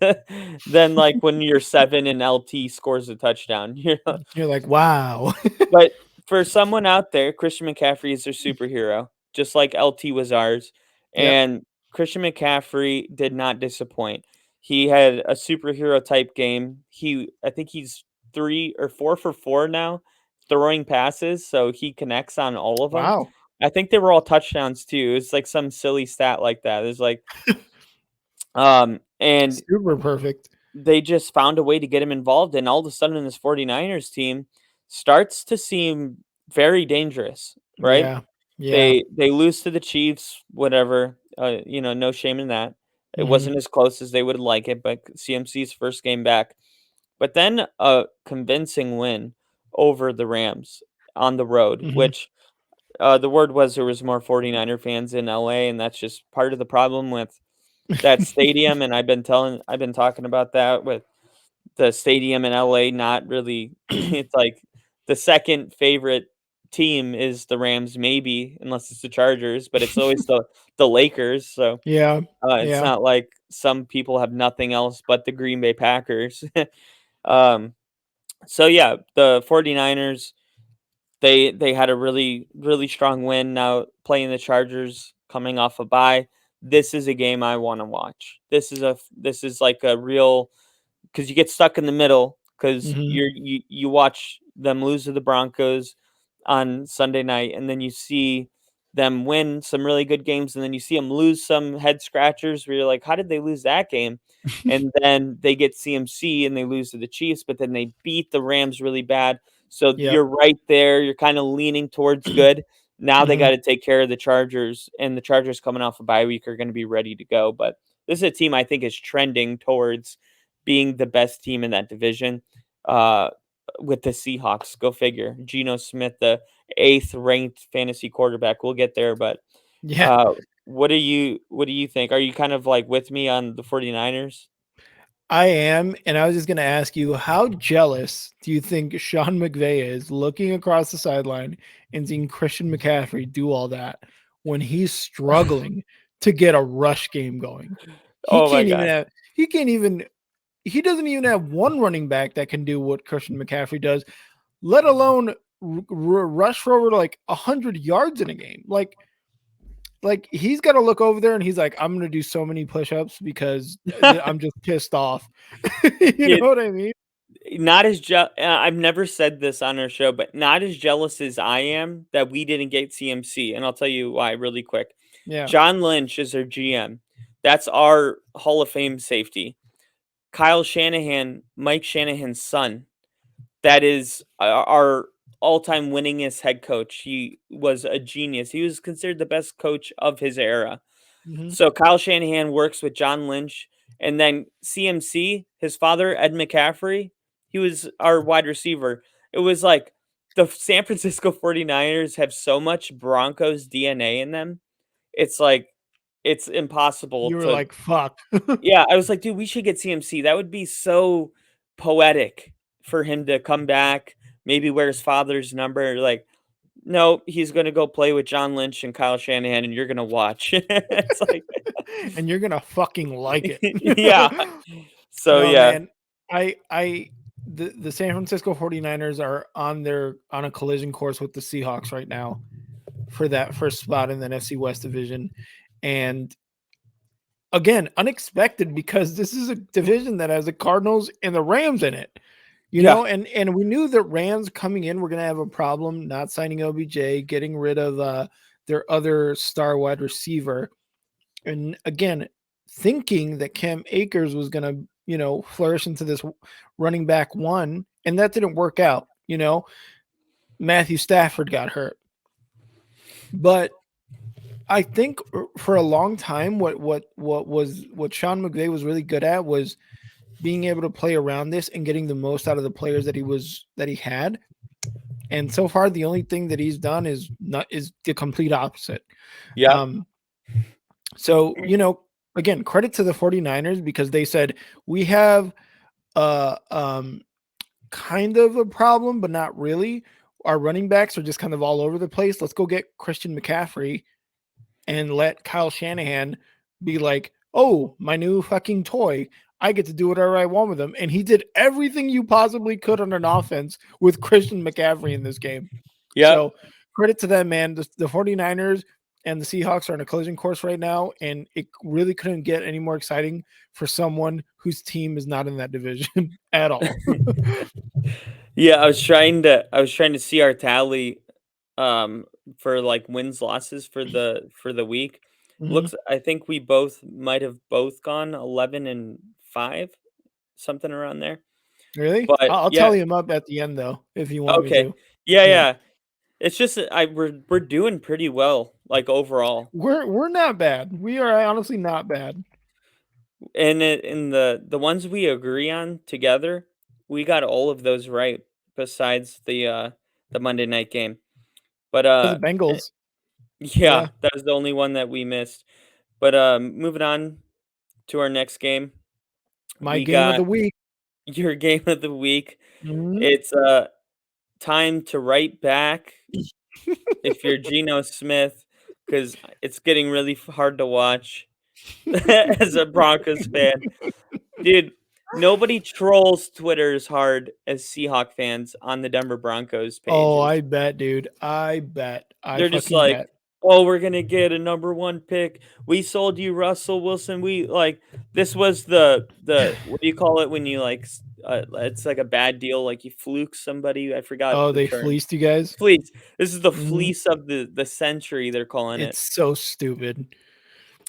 Then, like, when you're 7 and LT scores a touchdown, You're like, "Wow." But for someone out there, Christian McCaffrey is their superhero, just like LT was ours, Yep. and Christian McCaffrey did not disappoint. He had a superhero type game. I think he's 3 or 4 for 4 now throwing passes, so he connects on all of them. Wow. I think they were all touchdowns too. It's like some silly stat like that. It's like, and Super perfect. they just found a way to get him involved, and all of a sudden this 49ers team starts to seem very dangerous, right? Yeah. Yeah. They lose to the Chiefs, whatever, no shame in that. It Mhm. wasn't as close as they would like it, but CMC's first game back. But then a convincing win over the Rams on the road, Mhm. which the word was there was more 49er fans in LA, and that's just part of the problem with that stadium. And I've been talking about that with the stadium in LA not really it's like the second favorite team is the Rams, maybe, unless it's the Chargers, but it's always the Lakers. So Yeah. it's Yeah. not like some people have nothing else but the Green Bay Packers. um, so yeah, the 49ers, they had a really, really strong win. Now playing the Chargers coming off a bye. This is a game I want to watch. This is like a real, because you get stuck in the middle because Mhm. you watch them lose to the Broncos on Sunday night, and then you see them win some really good games, and then you see them lose some head scratchers where you're like, how did they lose that game? And then they get CMC and they lose to the Chiefs, but then they beat the Rams really bad. So Yep. you're right there. You're kind of leaning towards good. Now they got Mhm. to take care of the Chargers, and the Chargers coming off a bye week are going to be ready to go. But this is a team I think is trending towards being the best team in that division, uh, with the Seahawks. Go figure. Geno Smith, the eighth ranked fantasy quarterback. We'll get there, but Yeah. uh, what do you think? Are you kind of like with me on the 49ers? I am, and I was just gonna ask you, how jealous do you think Sean McVay is looking across the sideline and seeing Christian McCaffrey do all that when he's struggling to get a rush game going? He Oh my can't even god. have he can't even he doesn't even have one running back that can do what Christian McCaffrey does, let alone rush for over like 100 yards in a game. Like he's got to look over there and he's like, I'm gonna do so many push-ups because I'm just pissed off. You know Yeah, what I mean? not as I've never said this on our show, but not as jealous as I am that we didn't get CMC, and I'll tell you why really quick. Yeah. John Lynch is our GM. That's our Hall of Fame safety. Kyle Shanahan, Mike Shanahan's son, that is our all-time winningest head coach. He was a genius. He was considered the best coach of his era. Mhm. So Kyle Shanahan works with John Lynch, and then CMC, his father, Ed McCaffrey, he was our wide receiver. It was like the San Francisco 49ers have so much Broncos DNA in them. It's like it's impossible You were to. like, "Fuck." Yeah, I was like, dude, we should get CMC. That would be so poetic for him to come back, maybe wear his father's number. Like, no, he's gonna go play with John Lynch and Kyle Shanahan, and you're gonna watch. It's like, And you're gonna fucking like it. yeah. So No, yeah, man. I the San Francisco 49ers are on a collision course with the Seahawks right now for that first spot in the NFC West division. And again, unexpected because this is a division that has the Cardinals and the Rams in it. Yeah. And we knew that Rams coming in were going to have a problem not signing OBJ, getting rid of their other star wide receiver, and again, thinking that Cam Akers was going to flourish into this running back one, and that didn't work out. Matthew Stafford got hurt, but I think for a long time, what Sean McVay was really good at was being able to play around this and getting the most out of the players that he had. And so far, the only thing that he's done is the complete opposite. Yep. Um, so again, credit to the 49ers because they said we have uh um kind of a problem, but not really. Our running backs are just kind of all over the place. Let's go get Christian McCaffrey and let Kyle Shanahan be like, "Oh, my new fucking toy. I get to do whatever I want with him." And he did everything you possibly could on an offense with Christian McCaffrey in this game. Yep. So credit to them, man. The 49ers and the Seahawks are on a collision course right now, and it really couldn't get any more exciting for someone whose team is not in that division at all. Yeah, I was trying to see our tally um for like wins losses for the week. Mhm. Looks I think we both might have both gone 11 and 5, something around there. Really? But I'll yeah, tally him up at the end though, if you want me okay. to. Yeah, Yeah. yeah. It's just that we're doing pretty well like overall. We're not bad. We are honestly not bad. And in the ones we agree on together, we got all of those right besides the Monday night game. But For the Bengals. yeah, Yeah. that was the only one that we missed. But moving on to our next game, My we game of got the week. your game of the week. Mhm. It's time to write back if you're Geno Smith because it's getting really hard to watch as a Broncos fan. Dude, nobody trolls Twitter as hard as Seahawk fans on the Denver Broncos Oh, pages. I bet, dude. I bet. I They're just fucking like, bet. "Oh, we're gonna get a number one pick. We sold you Russell Wilson. We like this was the what do you call it when you like it's like a bad deal, like you fluke somebody. I forgot Oh, the they term. fleeced you guys? Fleece. This is the Mhm. fleece of the century. They're calling it. It's so stupid.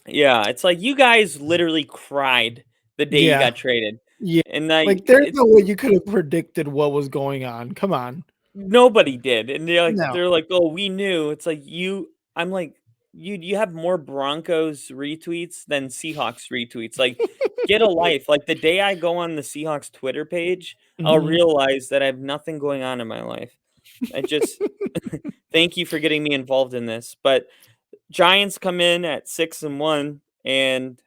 Yeah, it's like you guys literally cried the day you Yeah. got traded, Yeah. and I Like, there's it's no way you could have predicted what was going on. Come on. nobody did, and No. they're like, "Oh, we knew." It's like you I'm like, "You have more Broncos retweets than Seahawks retweets, like, get a life." Like, the day I go on the Seahawks Twitter page, I'll Mhm. realize that I have nothing going on in my life. I just thank you for getting me involved in this, but Giants come in at 6-1, and,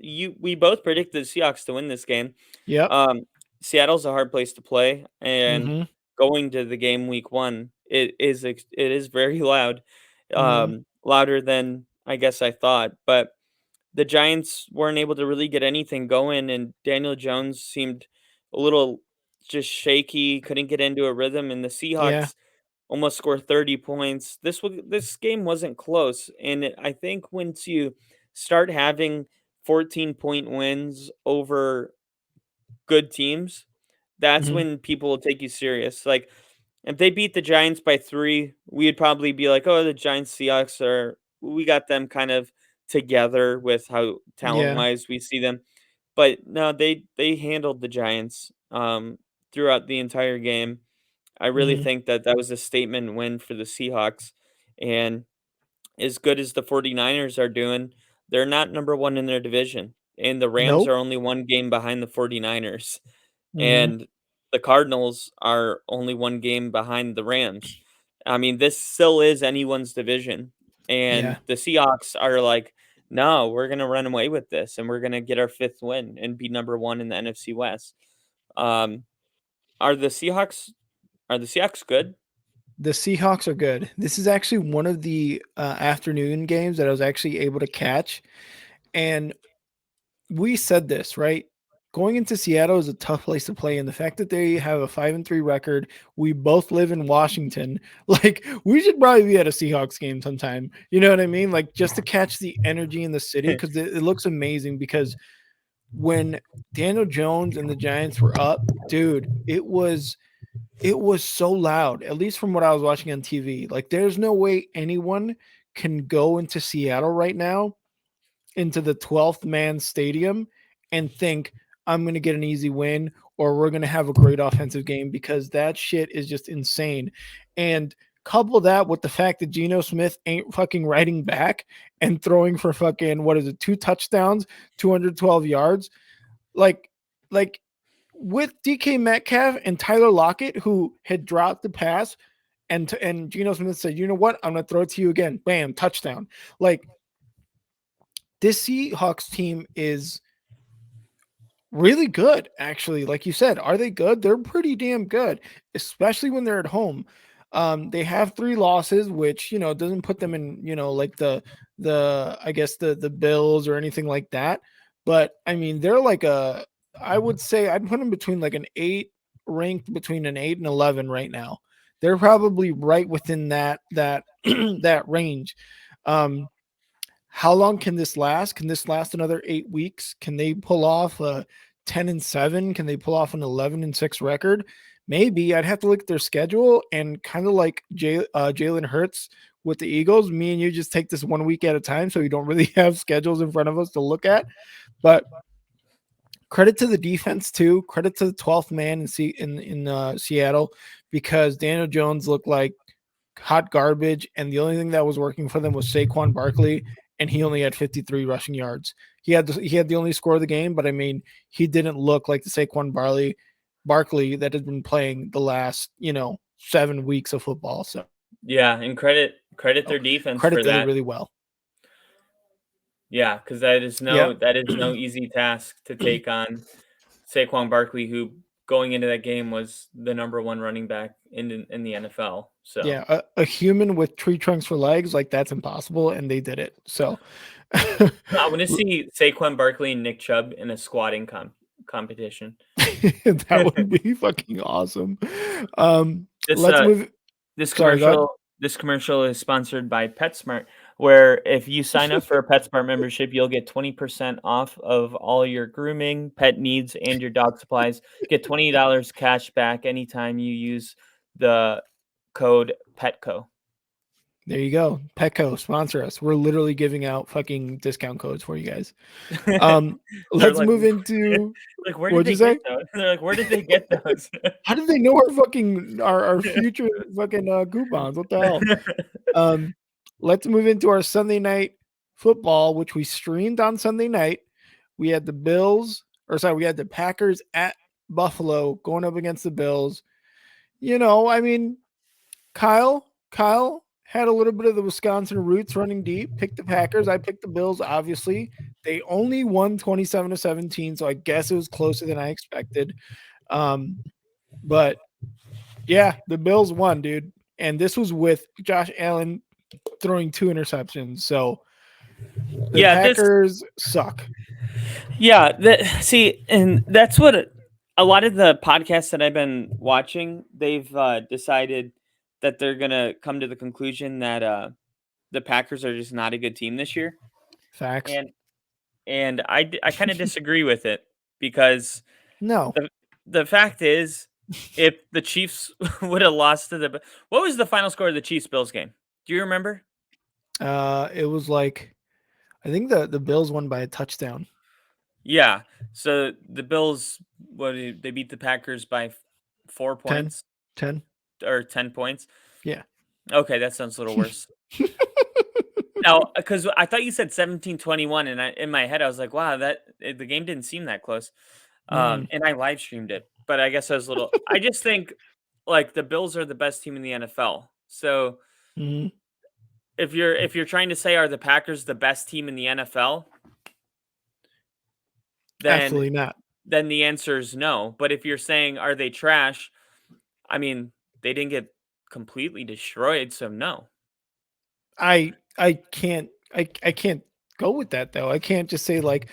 we both predicted the Seahawks to win this game. Yep. Um, Seattle's a hard place to play, and Mhm. going to the game week 1, it is very loud, Mhm. louder than I guess I thought, but the Giants weren't able to really get anything going, and Daniel Jones seemed a little just shaky, couldn't get into a rhythm, and the Yeah. Seahawks almost score 30 points. This game wasn't close, and I think once you start having 14-point wins over good teams, that's Mhm. when people will take you serious. Like if they beat the Giants by 3, we'd probably be like, "Oh, the Giants Seahawks are we got them kind of together with how Yeah. talent-wise we see them." But no, they handled the Giants throughout the entire game. I really Mhm. think that that was a statement win for the Seahawks, and as good as the 49ers are doing, they're not number 1 in their division, and the Rams Nope. are only 1 game behind the 49ers, Mhm. and the Cardinals are only 1 game behind the Rams. I mean, this still is anyone's division, and Yeah. the Seahawks are like, "No, we're gonna run away with this, and we're gonna get our 5th win and be number 1 in the NFC West." Um, are the Seahawks are the Seahawks good? The Seahawks are good. This is actually one of the afternoon games that I was actually able to catch. And we said this, right? going into Seattle is a tough place to play, and the fact that they have a 5-3 record, we both live in Washington. Like, we should probably be at a Seahawks game sometime. You know what I mean? Like, just to catch the energy in the city, because it looks amazing. Because when Daniel Jones and the Giants were up, dude, it was so loud. At least from what I was watching on TV. Like, there's no way anyone can go into Seattle right now, into the 12th man stadium, and think I'm going to get an easy win or we're going to have a great offensive game, because that shit is just insane. And couple that with the fact that Geno Smith ain't fucking riding back and throwing for fucking, what is it, 2 touchdowns, 212 yards. Like, like with DK Metcalf and Tyler Lockett, who had dropped the pass, and Geno Smith said, you know what, I'm going to throw it to you again. Bam, touchdown. Like, this Seahawks team is really good, actually. Like you said, are they good? They're pretty damn good, especially when they're at home. They have 3 losses, which, doesn't put them in, like the I guess the Bills or anything like that. But I mean, they're like I would say I'd put them between like an 8, ranked between an 8 and 11 right now. They're probably right within that that range. Um, how long can this last? Can this last another 8 weeks? Can they pull off a 10-7? Can they pull off an 11-6 record? Maybe. I'd have to look at their schedule, and kind of like Jalen Hurts with the Eagles. Me and you just take this 1 week at a time, so we don't really have schedules in front of us to look at. But credit to the defense too. Credit to the 12th man in Seattle, because Daniel Jones looked like hot garbage, and the only thing that was working for them was Saquon Barkley, and he only had 53 rushing yards. He had the only score of the game, but I mean, he didn't look like the Saquon Barkley that had been playing the last 7 weeks of football. So Yeah, and credit their defense credit for to them that. really well. Yeah, because that is Yeah, no easy task to take on Saquon Barkley, who going into that game was the number one running back in the NFL. So yeah, a human with tree trunks for legs, like, that's impossible, and they did it. So I want to see Saquon Barkley and Nick Chubb in a squatting competition. that would be fucking awesome. This Let's move. This Sorry, go ahead. commercial is sponsored by PetSmart, where if you sign up for a PetSmart membership, you'll get 20% off of all your grooming, pet needs, and your dog supplies. Get $20 cash back anytime you use the code PETCO. There you go. Petco, sponsor us. We're literally giving out fucking discount codes for you guys. They're Let's like, move into, like, where did what'd they you get say? those? They're like, where did they get those? How did they know our future fucking coupons? What the hell? Um, let's move into our Sunday night football, which we streamed on Sunday night. We had we had the Packers at Buffalo going up against the Bills. I mean, Kyle had a little bit of the Wisconsin roots running deep, picked the Packers. I picked the Bills, obviously. They only won 27-17, so I guess it was closer than I expected. But yeah, the Bills won, dude. And this was with Josh Allen throwing 2 interceptions. So the Yeah, Packers suck. yeah, see, and that's what a lot of the podcasts that I've been watching, they've decided that they're gonna come to the conclusion that the Packers are just not a good team this year, Facts. and I kind of disagree with it, because No. the the fact is, if the Chiefs would have lost to what was the final score of the Chiefs Bills game? Do you remember? It was like, I think the Bills won by a touchdown. Yeah, so the Bills, they beat the Packers by 10. £4 10. or 10 points. Yeah. Okay, that sounds a little worse. Now, because I thought you said 17-21, and in my head I was like, "Wow, the game didn't seem that close." Mm-mm. And I live streamed it, but I guess I was a little. I just think, like, the Bills are the best team in the NFL. So Mm-hmm. if you're trying to say, are the Packers the best team in the NFL, then Absolutely not. the answer is no. But if you're saying, are they trash? I mean, they didn't get completely destroyed, so no. I can't go with that though. I can't just say like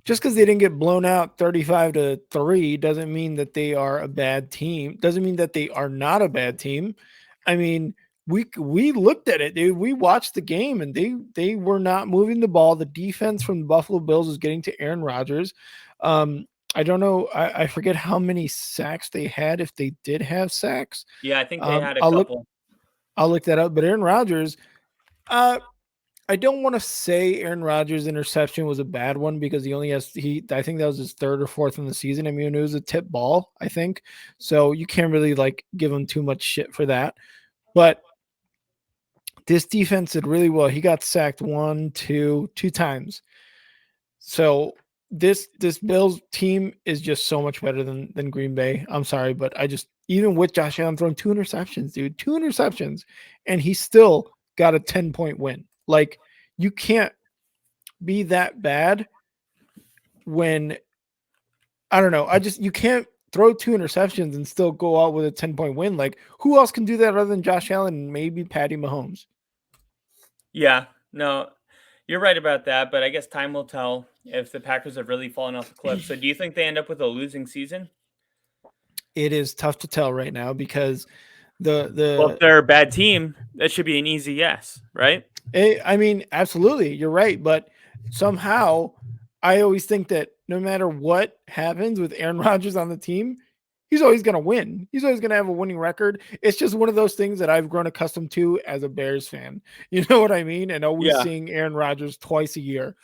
just because they didn't get blown out 35-3 doesn't mean that they are a bad team. Doesn't mean that they are not a bad team. I mean, we looked at it, dude. We watched the game and they were not moving the ball. The defense from the Buffalo Bills was getting to Aaron Rodgers. I don't know. I forget how many sacks they had if they did have sacks. Yeah, I think they had a I'll look couple. I'll look that up. But Aaron Rodgers, uh, I don't want to say Aaron Rodgers' interception was a bad one because he I think that was his third or fourth in the season. I mean, it was a tip ball, I think. So you can't really like give him too much shit for that. But this defense did really well. He got sacked two times. So this Bills team is just so much better than Green Bay. I'm sorry, but I just even with Josh Allen throwing 2 interceptions, dude, 2 interceptions, and he still got a 10-point win. Like you can't be that bad when I don't know. You can't throw 2 interceptions and still go out with a 10-point win. Like who else can do that other than Josh Allen and maybe Patty Mahomes? Yeah, no, you're right about that, but I guess time will tell if the Packers have really fallen off a cliff. So do you think they end up with a losing season? It is tough to tell right now because Well, if the they're a bad team, that should be an easy yes, right? I mean, absolutely, you're right. But somehow, I always think that no matter what happens with Aaron Rodgers on the team, he's always going to win. He's always going to have a winning record. It's just one of those things that I've grown accustomed to as a Bears fan. You know what I mean? And always Yeah. seeing Aaron Rodgers twice a year,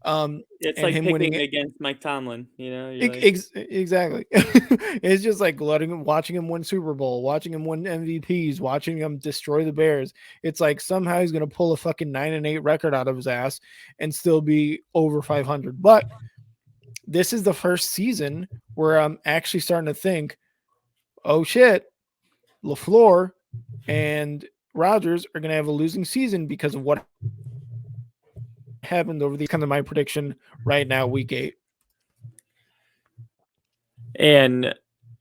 It's and like him winning picking it. against Mike Tomlin, you're like, Exactly. It's just like watching him win Super Bowl, watching him win MVPs, watching him destroy the Bears. It's like somehow he's going to pull a fucking 9-8 record out of his ass and still be over 500. But this is the first season where I'm actually starting to think, oh shit, LaFleur and Rodgers are going to have a losing season because of what happened over the kind of my prediction right now, week 8. and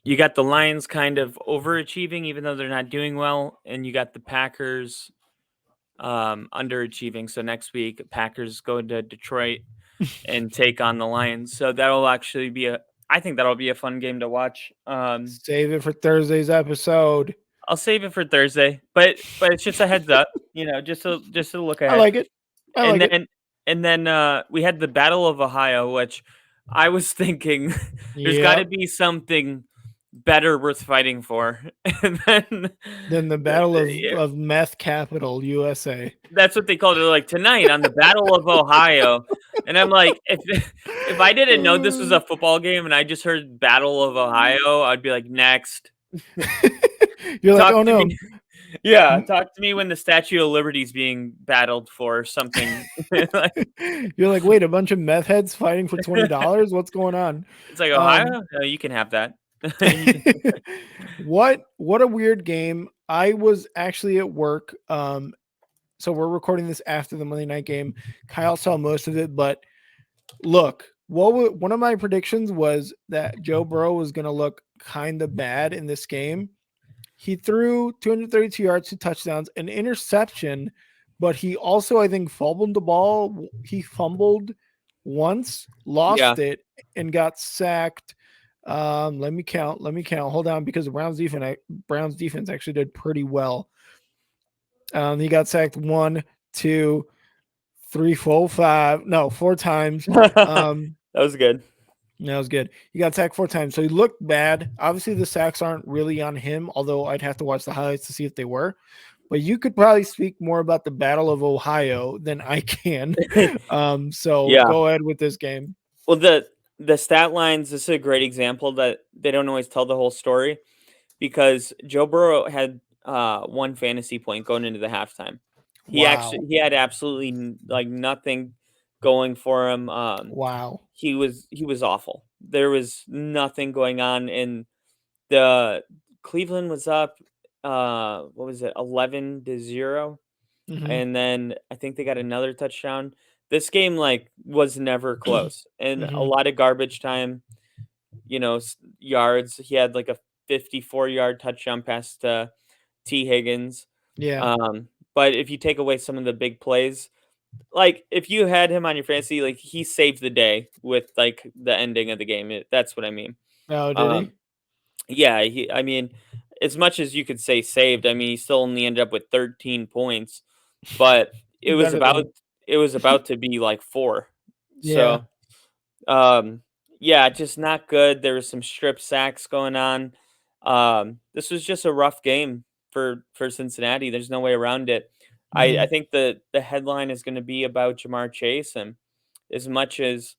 you got the Lions kind of overachieving, even though they're not doing well, and you got the Packers underachieving. So next week, Packers go to Detroit and take on the Lions. So that'll actually be I think that'll be a fun game to watch. Save it for Thursday's episode. I'll save it for Thursday, but it's just a heads up, just to look I ahead. like it. I And like it. then we had the Battle of Ohio, which I was thinking there's got to Yep. be something better worth fighting for. And then Then the the, Battle the, of Meth Capital, USA. that's what they called it, like tonight on the Battle of Ohio. And I'm like, if I didn't know this was a football game and I just heard Battle of Ohio, I'd be like, next. You're like, Talk oh to no. me. Yeah, talk to me when the Statue of Liberty is being battled for something. You're like, wait, a bunch of meth heads fighting for $20? What's going on? It's like Um Ohio. No, you can have that. what a weird game. I was actually at work. So we're recording this after the Monday night game. Kyle saw most of it, but look, one of my predictions was that Joe Burrow was going to look kind of bad in this game. He threw 232 yards, 2 touchdowns, an interception, but he also, I think, fumbled the ball. He fumbled once, Yeah. lost it, and got sacked. Let me count. Hold on, because the Browns defense actually did pretty well. He got sacked 1, 2, 3, 4, 5. No, 4 times. That was good. That was good. He got sacked 4 times, so he looked bad. Obviously, the sacks aren't really on him, although I'd have to watch the highlights to see if they were. But you could probably speak more about the Battle of Ohio than I can. So Yeah. go ahead with this game. Well, the stat lines, this is a great example that they don't always tell the whole story because Joe Burrow had 1 fantasy point going into the halftime. Wow. He had absolutely like nothing going for him. Wow. He was awful. There was nothing going on, and the Cleveland was up. What was it, 11-0, Mm-hmm. and then I think they got another touchdown. This game like was never close, and a Mm-hmm. lot of garbage time. Yards. He had like a 54-yard touchdown pass to T. Higgins. Yeah. But if you take away some of the big plays, like if you had him on your fantasy, like he saved the day with like the ending of the game. That's what I mean. Oh, did he? Um, yeah, I mean, as much as you could say saved, I mean, he still only ended up with 13 points, but it was Better about than it was about to be like 4. yeah. So, um, yeah, just not good. There was some strip sacks going on. This was just a rough game for Cincinnati. There's no way around it. I Mhm. think the headline is going to be about Jamar Chase, and as much as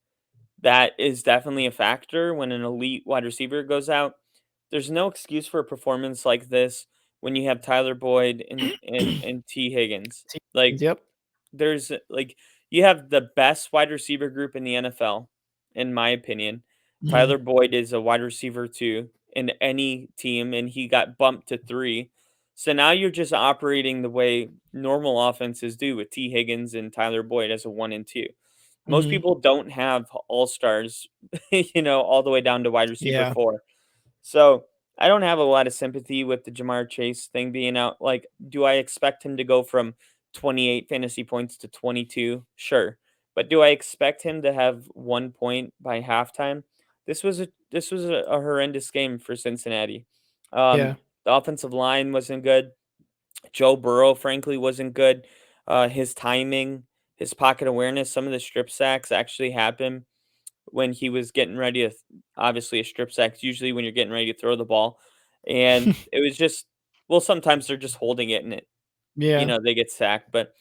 that is definitely a factor when an elite wide receiver goes out, there's no excuse for a performance like this when you have Tyler Boyd and T Higgins. Like Yep. like you have the best wide receiver group in the NFL, in my opinion. Mhm. Tyler Boyd is a wide receiver 2 in any team, and he got bumped to 3. So now you're just operating the way normal offenses do with T Higgins and Tyler Boyd as a 1 and 2. Most Mhm. people don't have all-stars, all the way down to wide receiver Yeah. 4. So, I don't have a lot of sympathy with the Jamar Chase thing being out. Like, do I expect him to go from 28 fantasy points to 22? Sure. But do I expect him to have 1 point by halftime? This was a horrendous game for Cincinnati. Yeah. The offensive line wasn't good. Joe Burrow, frankly, wasn't good. His timing, his pocket awareness, some of the strip sacks actually happened when he was getting ready to obviously a strip sack is usually when you're getting ready to throw the ball. And it was just well, sometimes they're just holding it and Yeah. they get sacked. But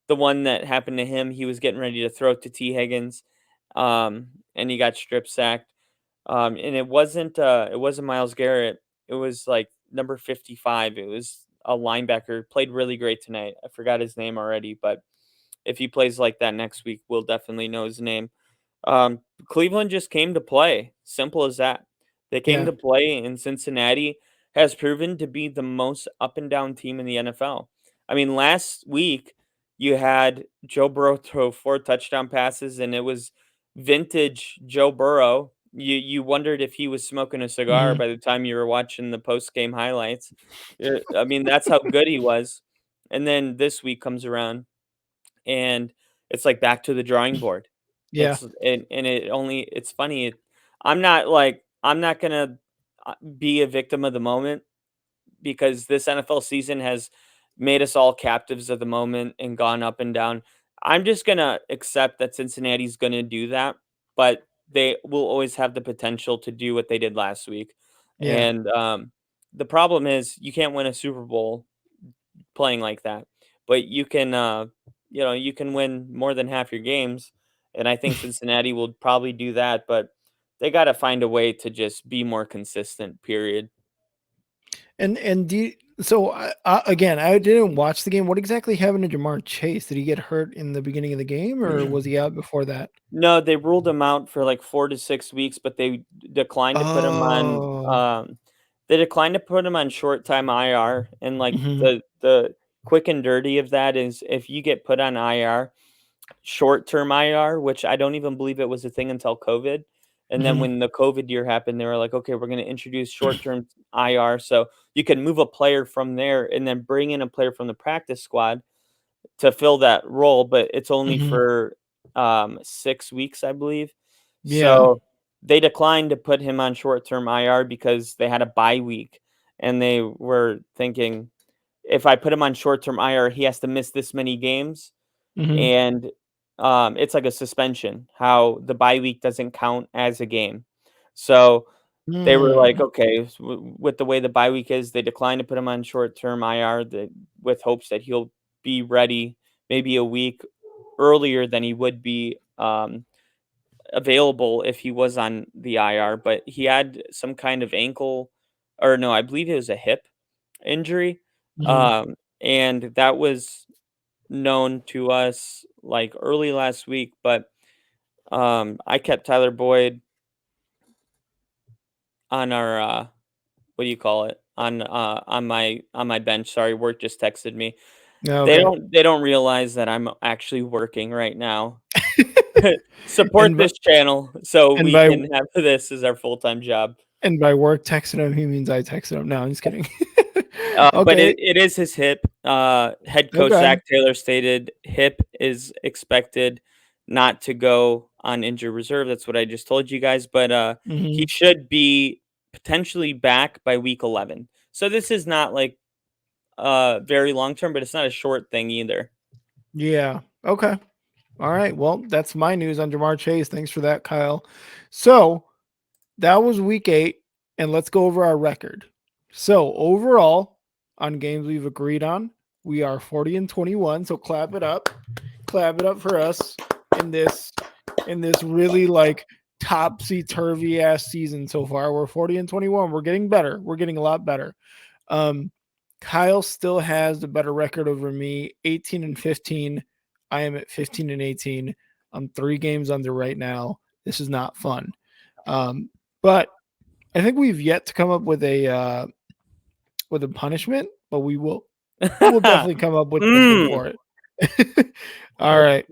the one that happened to him, he was getting ready to throw it to T. Higgins, and he got strip sacked. And it wasn't Miles Garrett. It was like number 55. It was a linebacker, played really great tonight. I forgot his name already, but if he plays like that next week, we'll definitely know his name. Cleveland just came to play. Simple as that. They came Yeah. to play, and Cincinnati has proven to be the most up and down team in the NFL. I mean, last week you had Joe Burrow throw 4 touchdown passes, and it was vintage Joe Burrow. You wondered if he was smoking a cigar Mhm. by the time you were watching the post game highlights. I mean, that's how good he was. And then this week comes around and it's like back to the drawing board. Yeah. It's funny. I'm not gonna be a victim of the moment because this NFL season has made us all captives of the moment and gone up and down. I'm just gonna accept that Cincinnati's gonna do that, but they will always have the potential to do what they did last week. Yeah. And the problem is you can't win a Super Bowl playing like that. But you can win more than half your games, and I think Cincinnati will probably do that, but they got to find a way to just be more consistent, period. And do you, so again, I didn't watch the game. What exactly happened to Jamar Chase? Did he get hurt in the beginning of the game, or was he out before that? No, they ruled him out for like 4 to 6 weeks, but declined to put him on Oh. they declined to put him on short time IR, and like Mhm. the quick and dirty of that is if you get put on IR, short-term IR, which I don't even believe it was a thing until COVID. And then Mhm. when the COVID year happened, they were like, "Okay, we're gonna introduce short-term IR, so you can move a player from there and then bring in a player from the practice squad to fill that role, but it's only Mhm. for 6 weeks, I believe." Yeah. So they declined to put him on short-term IR because they had a bye week, and they were thinking, if I put him on short-term IR, he has to miss this many games Mhm. and it's like a suspension, how the bye week doesn't count as a game. So they were like, Mm. okay, with the way the bye week is, they declined to put him on short term IR with hopes that he'll be ready maybe a week earlier than he would be available if he was on the IR. But he had some kind of ankle, or no, I believe it was a hip injury. Mhm. And that was known to us like early last week, but I kept Tyler Boyd on our what do you call it? On my bench. Sorry, work just texted me. Yeah, They okay. don't realize that I'm actually working right now. Support And this channel so and we by can have this as our full-time job. And by work texting him, he means I texted him. No, I'm just kidding. But Okay. it is his hip. Head coach Okay. Zach Taylor stated hip is expected not to go on injured reserve. That's what I just told you guys. But he Mhm. should be potentially back by week 11. So this is not like very long term, but it's not a short thing either. Yeah. Okay. All right. Well, that's my news on Jamar Chase. Thanks for that, Kyle. So that was week 8, and let's go over our record. So overall, on games we've agreed on, we are 40-21. So clap it up for us in this really like topsy turvy ass season so far. We're 40-21. We're getting better. We're getting a lot better. Um, Kyle still has the better record over me, 18-15. I am at 15-18. I'm 3 games under right now. This is not fun. But I think we've yet to come up with a punishment, but we'll definitely come up with something Mm. for it. All right.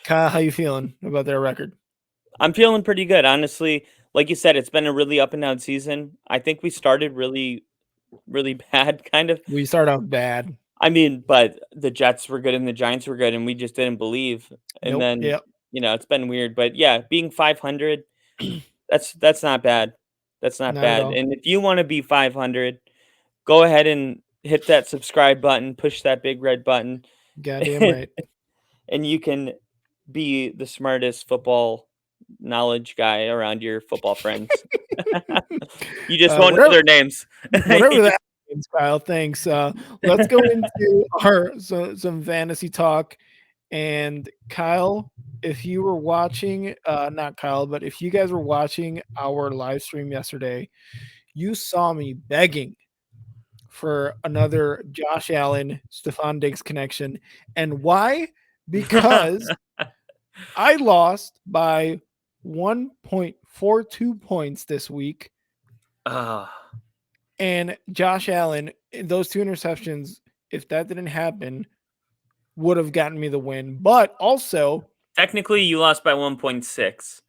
Kyle, how you feeling about their record? I'm feeling pretty good, honestly. Like you said, it's been a really up and down season. I think we started really, really bad, kind of. We start out bad. I mean, but the Jets were good and the Giants were good, and we just didn't believe. And Nope. then, Yep. it's been weird. But yeah, being 500, that's not bad. That's not Not at bad. all. And if you want to be 500, go ahead and hit that subscribe button, push that big red button, Goddamn right. and you can be the smartest football knowledge guy around your football friends. You just won't know Whatever their names. whatever that means, Kyle. Thanks. Let's go into some fantasy talk. And Kyle, if you were watching, not Kyle, but if you guys were watching our live stream yesterday, you saw me begging for another Josh Allen, Stephon Diggs connection. And why? Because I lost by 1.42 points this week. Ah, And Josh Allen, those 2 interceptions, if that didn't happen, would have gotten me the win. But also, technically, you lost by 1.6,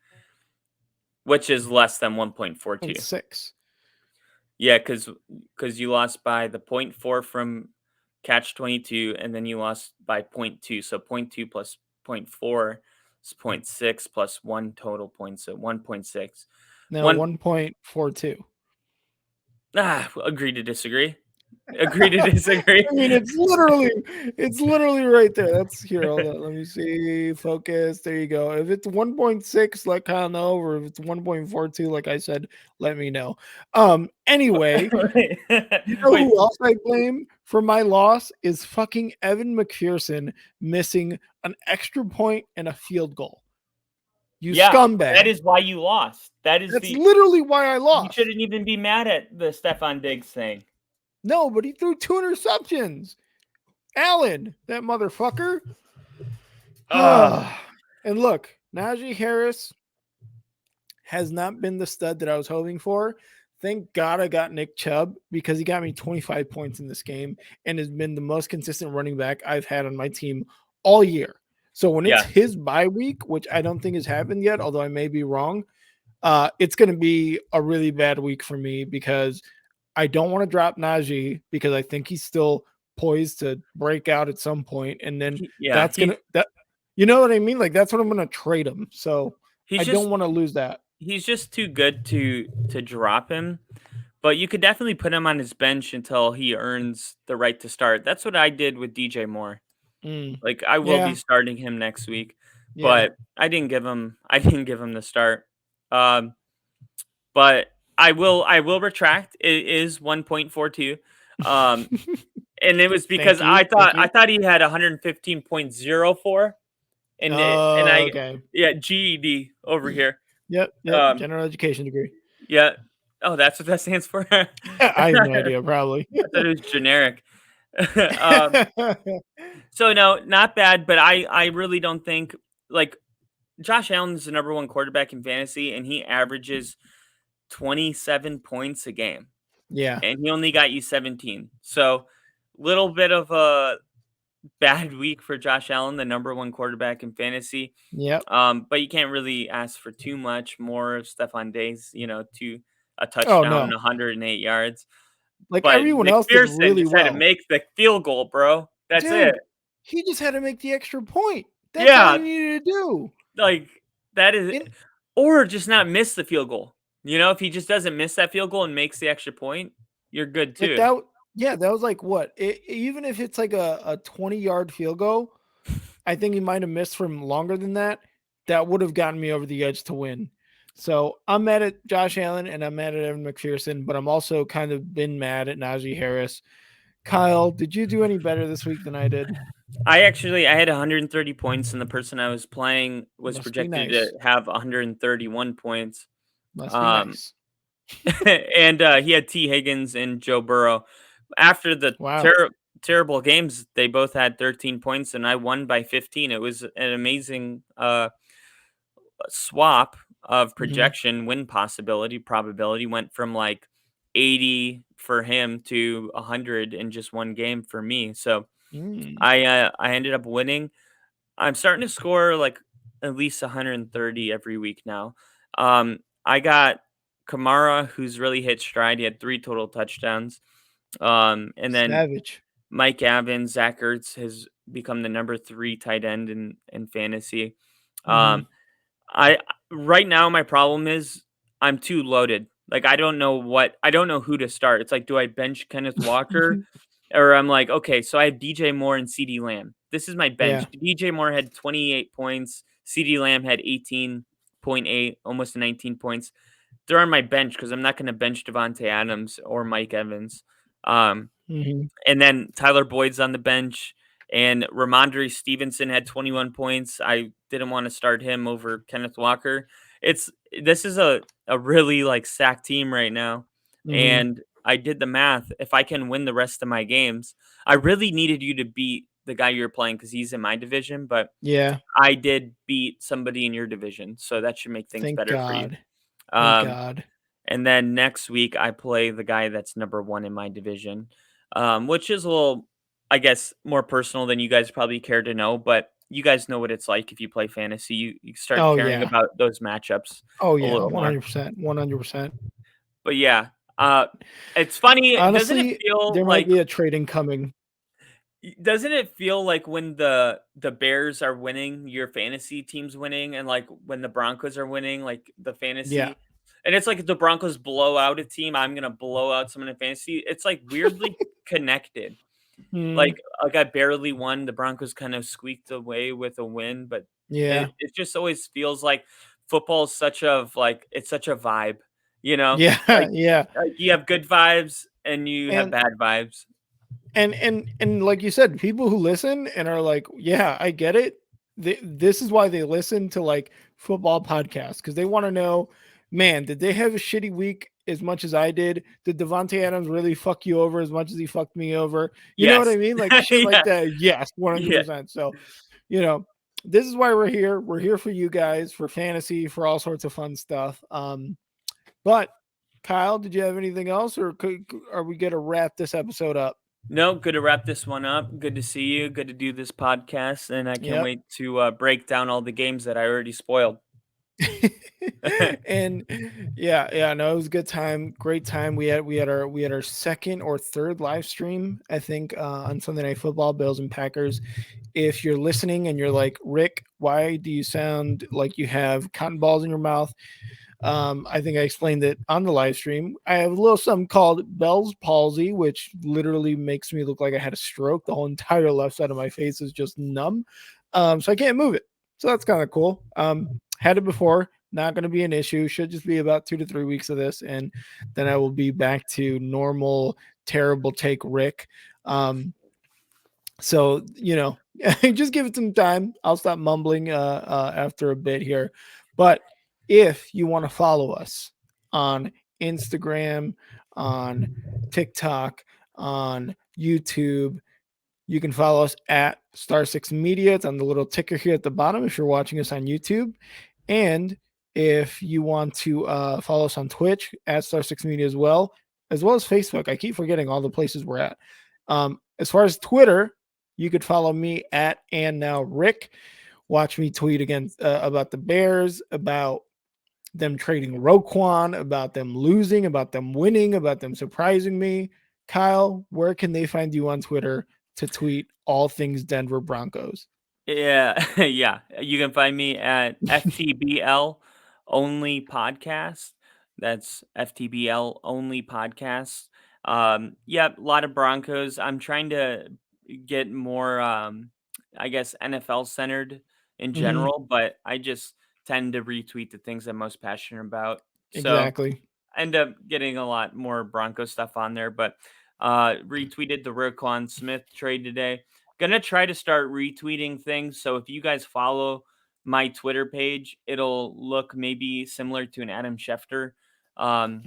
which is less than 1.42. 6. Yeah, because you lost by the point 0.4 from catch 22, and then you lost by point 0.2. So point 0.2 plus point 0.4 is point 0.6 plus 1 total point, so 1.6. No, 1 1.42. agree to disagree. Agree to disagree. I mean, it's literally right there. That's here. Hold on. Let me see. Focus. There you go. If it's 1.6, let Kyle know. Or if it's 1.42, like I said, let me know. Anyway, Wait, you know wait, who else I blame for my loss is fucking Evan McPherson missing an extra point and a field goal. You yeah, that scumbag. is why you lost. That is That's the literally why I You lost. shouldn't even be mad at the Stefan Diggs thing. No, but he threw 2 interceptions. Allen, that motherfucker. Ugh. And look, Najee Harris has not been the stud that I was hoping for. Thank God I got Nick Chubb because he got me 25 points in this game and has been the most consistent running back I've had on my team all year. So when it's Yeah, his bye week, which I don't think has happened yet, although I may be wrong, it's going to be a really bad week for me because I don't want to drop Najee because I think he's still poised to break out at some point, and then yeah, that's gonna that you know what I mean? Like that's what I'm gonna trade him. So he's I don't just want to lose that. he's just too good to drop him. But you could definitely put him on his bench until he earns the right to start. That's what I did with DJ Moore. Mm, Like I will be yeah, starting him next week, yeah. but I didn't give him the start. Um, but I will retract. It is 1.42. Um, and it was because Thank you, thank I you. thought he had 115.04, and Oh, I okay. yeah, GED over here. Yep, yep. Um, General education degree. yeah. Oh, that's what that stands for. I I have no idea. Probably. thought it was generic. um, so no, not bad, but I really don't think like Josh Allen's the number one quarterback in fantasy, and he averages 27 points a game, Yeah. and he only got you 17. So little bit of a bad week for Josh Allen, the number one quarterback in fantasy. Yep. But you can't really ask for too much more of Stephon Diggs, a Oh touchdown and no. 108 yards. Like But everyone else did McPherson really just had to well. make the field goal, bro. That's it. Dude, he just had to make the extra point. That's all he Yeah, needed to do. like that is, And or just not miss the field goal. If he just doesn't miss that field goal and makes the extra point, you're good like too. that, yeah, that was like what? Even if it's like a 20-yard field goal, I think he might have missed from longer than that. That would have gotten me over the edge to win. So I'm mad at Josh Allen and I'm mad at Evan McPherson, but I'm also kind of been mad at Najee Harris. Kyle, did you do any better this week than I did? I had 130 points, and the person I was playing was Must be projected to nice. have 131 points. Must be Um, nice. and he had T. Higgins and Joe Burrow. After the Wow. terrible games, they both had 13 points, and I won by 15. It was an amazing swap of Mhm. projection win probability went from like 80 for him to 100 in just one game for me. So Mm. I ended up winning. I'm starting to score like at least 130 every week now. I got Kamara, who's really hit stride. He had 3 total touchdowns. And then Savage. Mike Evans, Zach Ertz has become the number 3 tight end in fantasy. Mhm. Um, I right now my problem is I'm too loaded. Like I don't know who to start. It's like, do I bench Kenneth Walker? Or I'm like, okay, so I have DJ Moore and CD Lamb. This is my Yeah. bench. DJ Moore had 28 points. CD Lamb had 18.8, almost 19 points. They're on my bench because I'm not going to bench Devontae Adams or Mike Evans. Um, Mhm. and then Tyler Boyd's on the bench, and Ramondre Stevenson had 21 points. I didn't want to start him over Kenneth Walker. It's this is a really like stacked team right now, Mhm. and I did the math. If I can win the rest of my games, I really needed you to beat the guy you're playing because he's in my division, but Yeah. I did beat somebody in your division, so that should make things Thank better for you. God. Thank Um, God. and then next week, I play the guy that's number 1 in my division, which is a little, I guess, more personal than you guys probably care to know, but you guys know what it's like if you play fantasy. You start Oh, caring yeah. about those matchups Oh, a yeah. little more. 100%. 100%. But yeah, uh, it's funny. Honestly, there might be a trading coming. Doesn't it feel like when the Bears are winning, your fantasy team's winning, and like when the Broncos are winning, like the Yeah. fantasy, and it's like if the Broncos blow out a team, I'm gonna blow out someone in fantasy. It's like weirdly connected. Mm, Like I barely won. The Broncos kind of squeaked away with a win, but yeah. it just always feels like football is such of like it's such a vibe, you know? Yeah. Like Yeah. you have good vibes and you have And bad vibes. and like you said, people who listen and are like, "Yeah, I get it." This is why they listen to like football podcasts because they want to know, man, did they have a shitty week as much as I did? Did Devontae Adams really fuck you over as much as he fucked me over? You know what I Yes. mean? Like shit like Yeah. that. Yes, Yeah. 100%. So, you know, this is why we're here. We're here for you guys, for fantasy, for all sorts of fun stuff. But Kyle, did you have anything else, or are we gonna wrap this episode up? No, good to wrap this one up. Good to see you. Good to do this podcast, and I can't Yep. wait to break down all the games that I already spoiled. And yeah, no, it was a good time, great time. We had our second or third live stream, I think, on Sunday Night Football, Bills and Packers. If you're listening and you're like, Rick, why do you sound like you have cotton balls in your mouth? I think I explained it on the live stream. I have a little something called Bell's palsy, which literally makes me look like I had a stroke. The whole entire left side of my face is just numb. So I can't move it. So that's kind of cool. Had it before, not going to be an issue. Should just be about 2 to 3 weeks of this, and then I will be back to normal, terrible take Rick. So just give it some time. I'll stop mumbling after a bit here. But if you want to follow us on Instagram, on TikTok, on YouTube, you can follow us at Star Six Media. It's on the little ticker here at the bottom if you're watching us on YouTube. And if you want to follow us on Twitch at Star Six Media as well as Facebook. I keep forgetting all the places we're at. As far as Twitter, You could follow me at and now Rick. Watch me tweet again about the Bears, about them trading Roquan, about them losing, about them winning, about them surprising me. Kyle, where can they find you on Twitter to tweet all things Denver Broncos? Yeah, yeah. You can find me at FTBL Only Podcast. That's FTBL Only Podcast. Yeah, a lot of Broncos. I'm trying to get more, I guess, NFL centered in Mm-hmm. general, but I just tend to retweet the things I'm most passionate about. So Exactly. I end up getting a lot more Bronco stuff on there, but retweeted the Roquan Smith trade today. Gonna try to start retweeting things. So if you guys follow my Twitter page, it'll look maybe similar to an Adam Schefter um,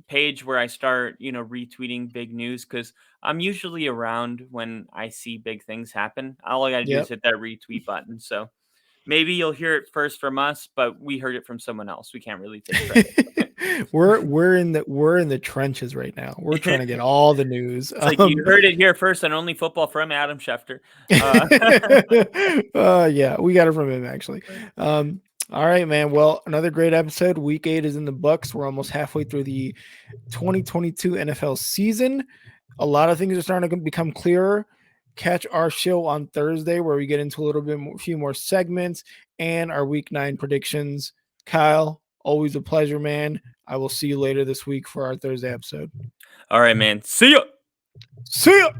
page where I start, retweeting big news because I'm usually around when I see big things happen. All I gotta do is Yep. hit that retweet button. So maybe you'll hear it first from us, but we heard it from someone else. We can't really take credit. we're in the trenches right now. We're trying to get all the news. It's like you heard it here first on Only Football from Adam Schefter. Uh, Yeah, we got it from him actually. Um, all right, man. Well, another great episode. Week 8 is in the books. We're almost halfway through the 2022 NFL season. A lot of things are starting to become clearer. Catch our show on Thursday where we get into a little bit more, few more segments and our week 9 predictions. Kyle, always a pleasure, man. I will see you later this week for our Thursday episode. all right, man. See ya. See ya.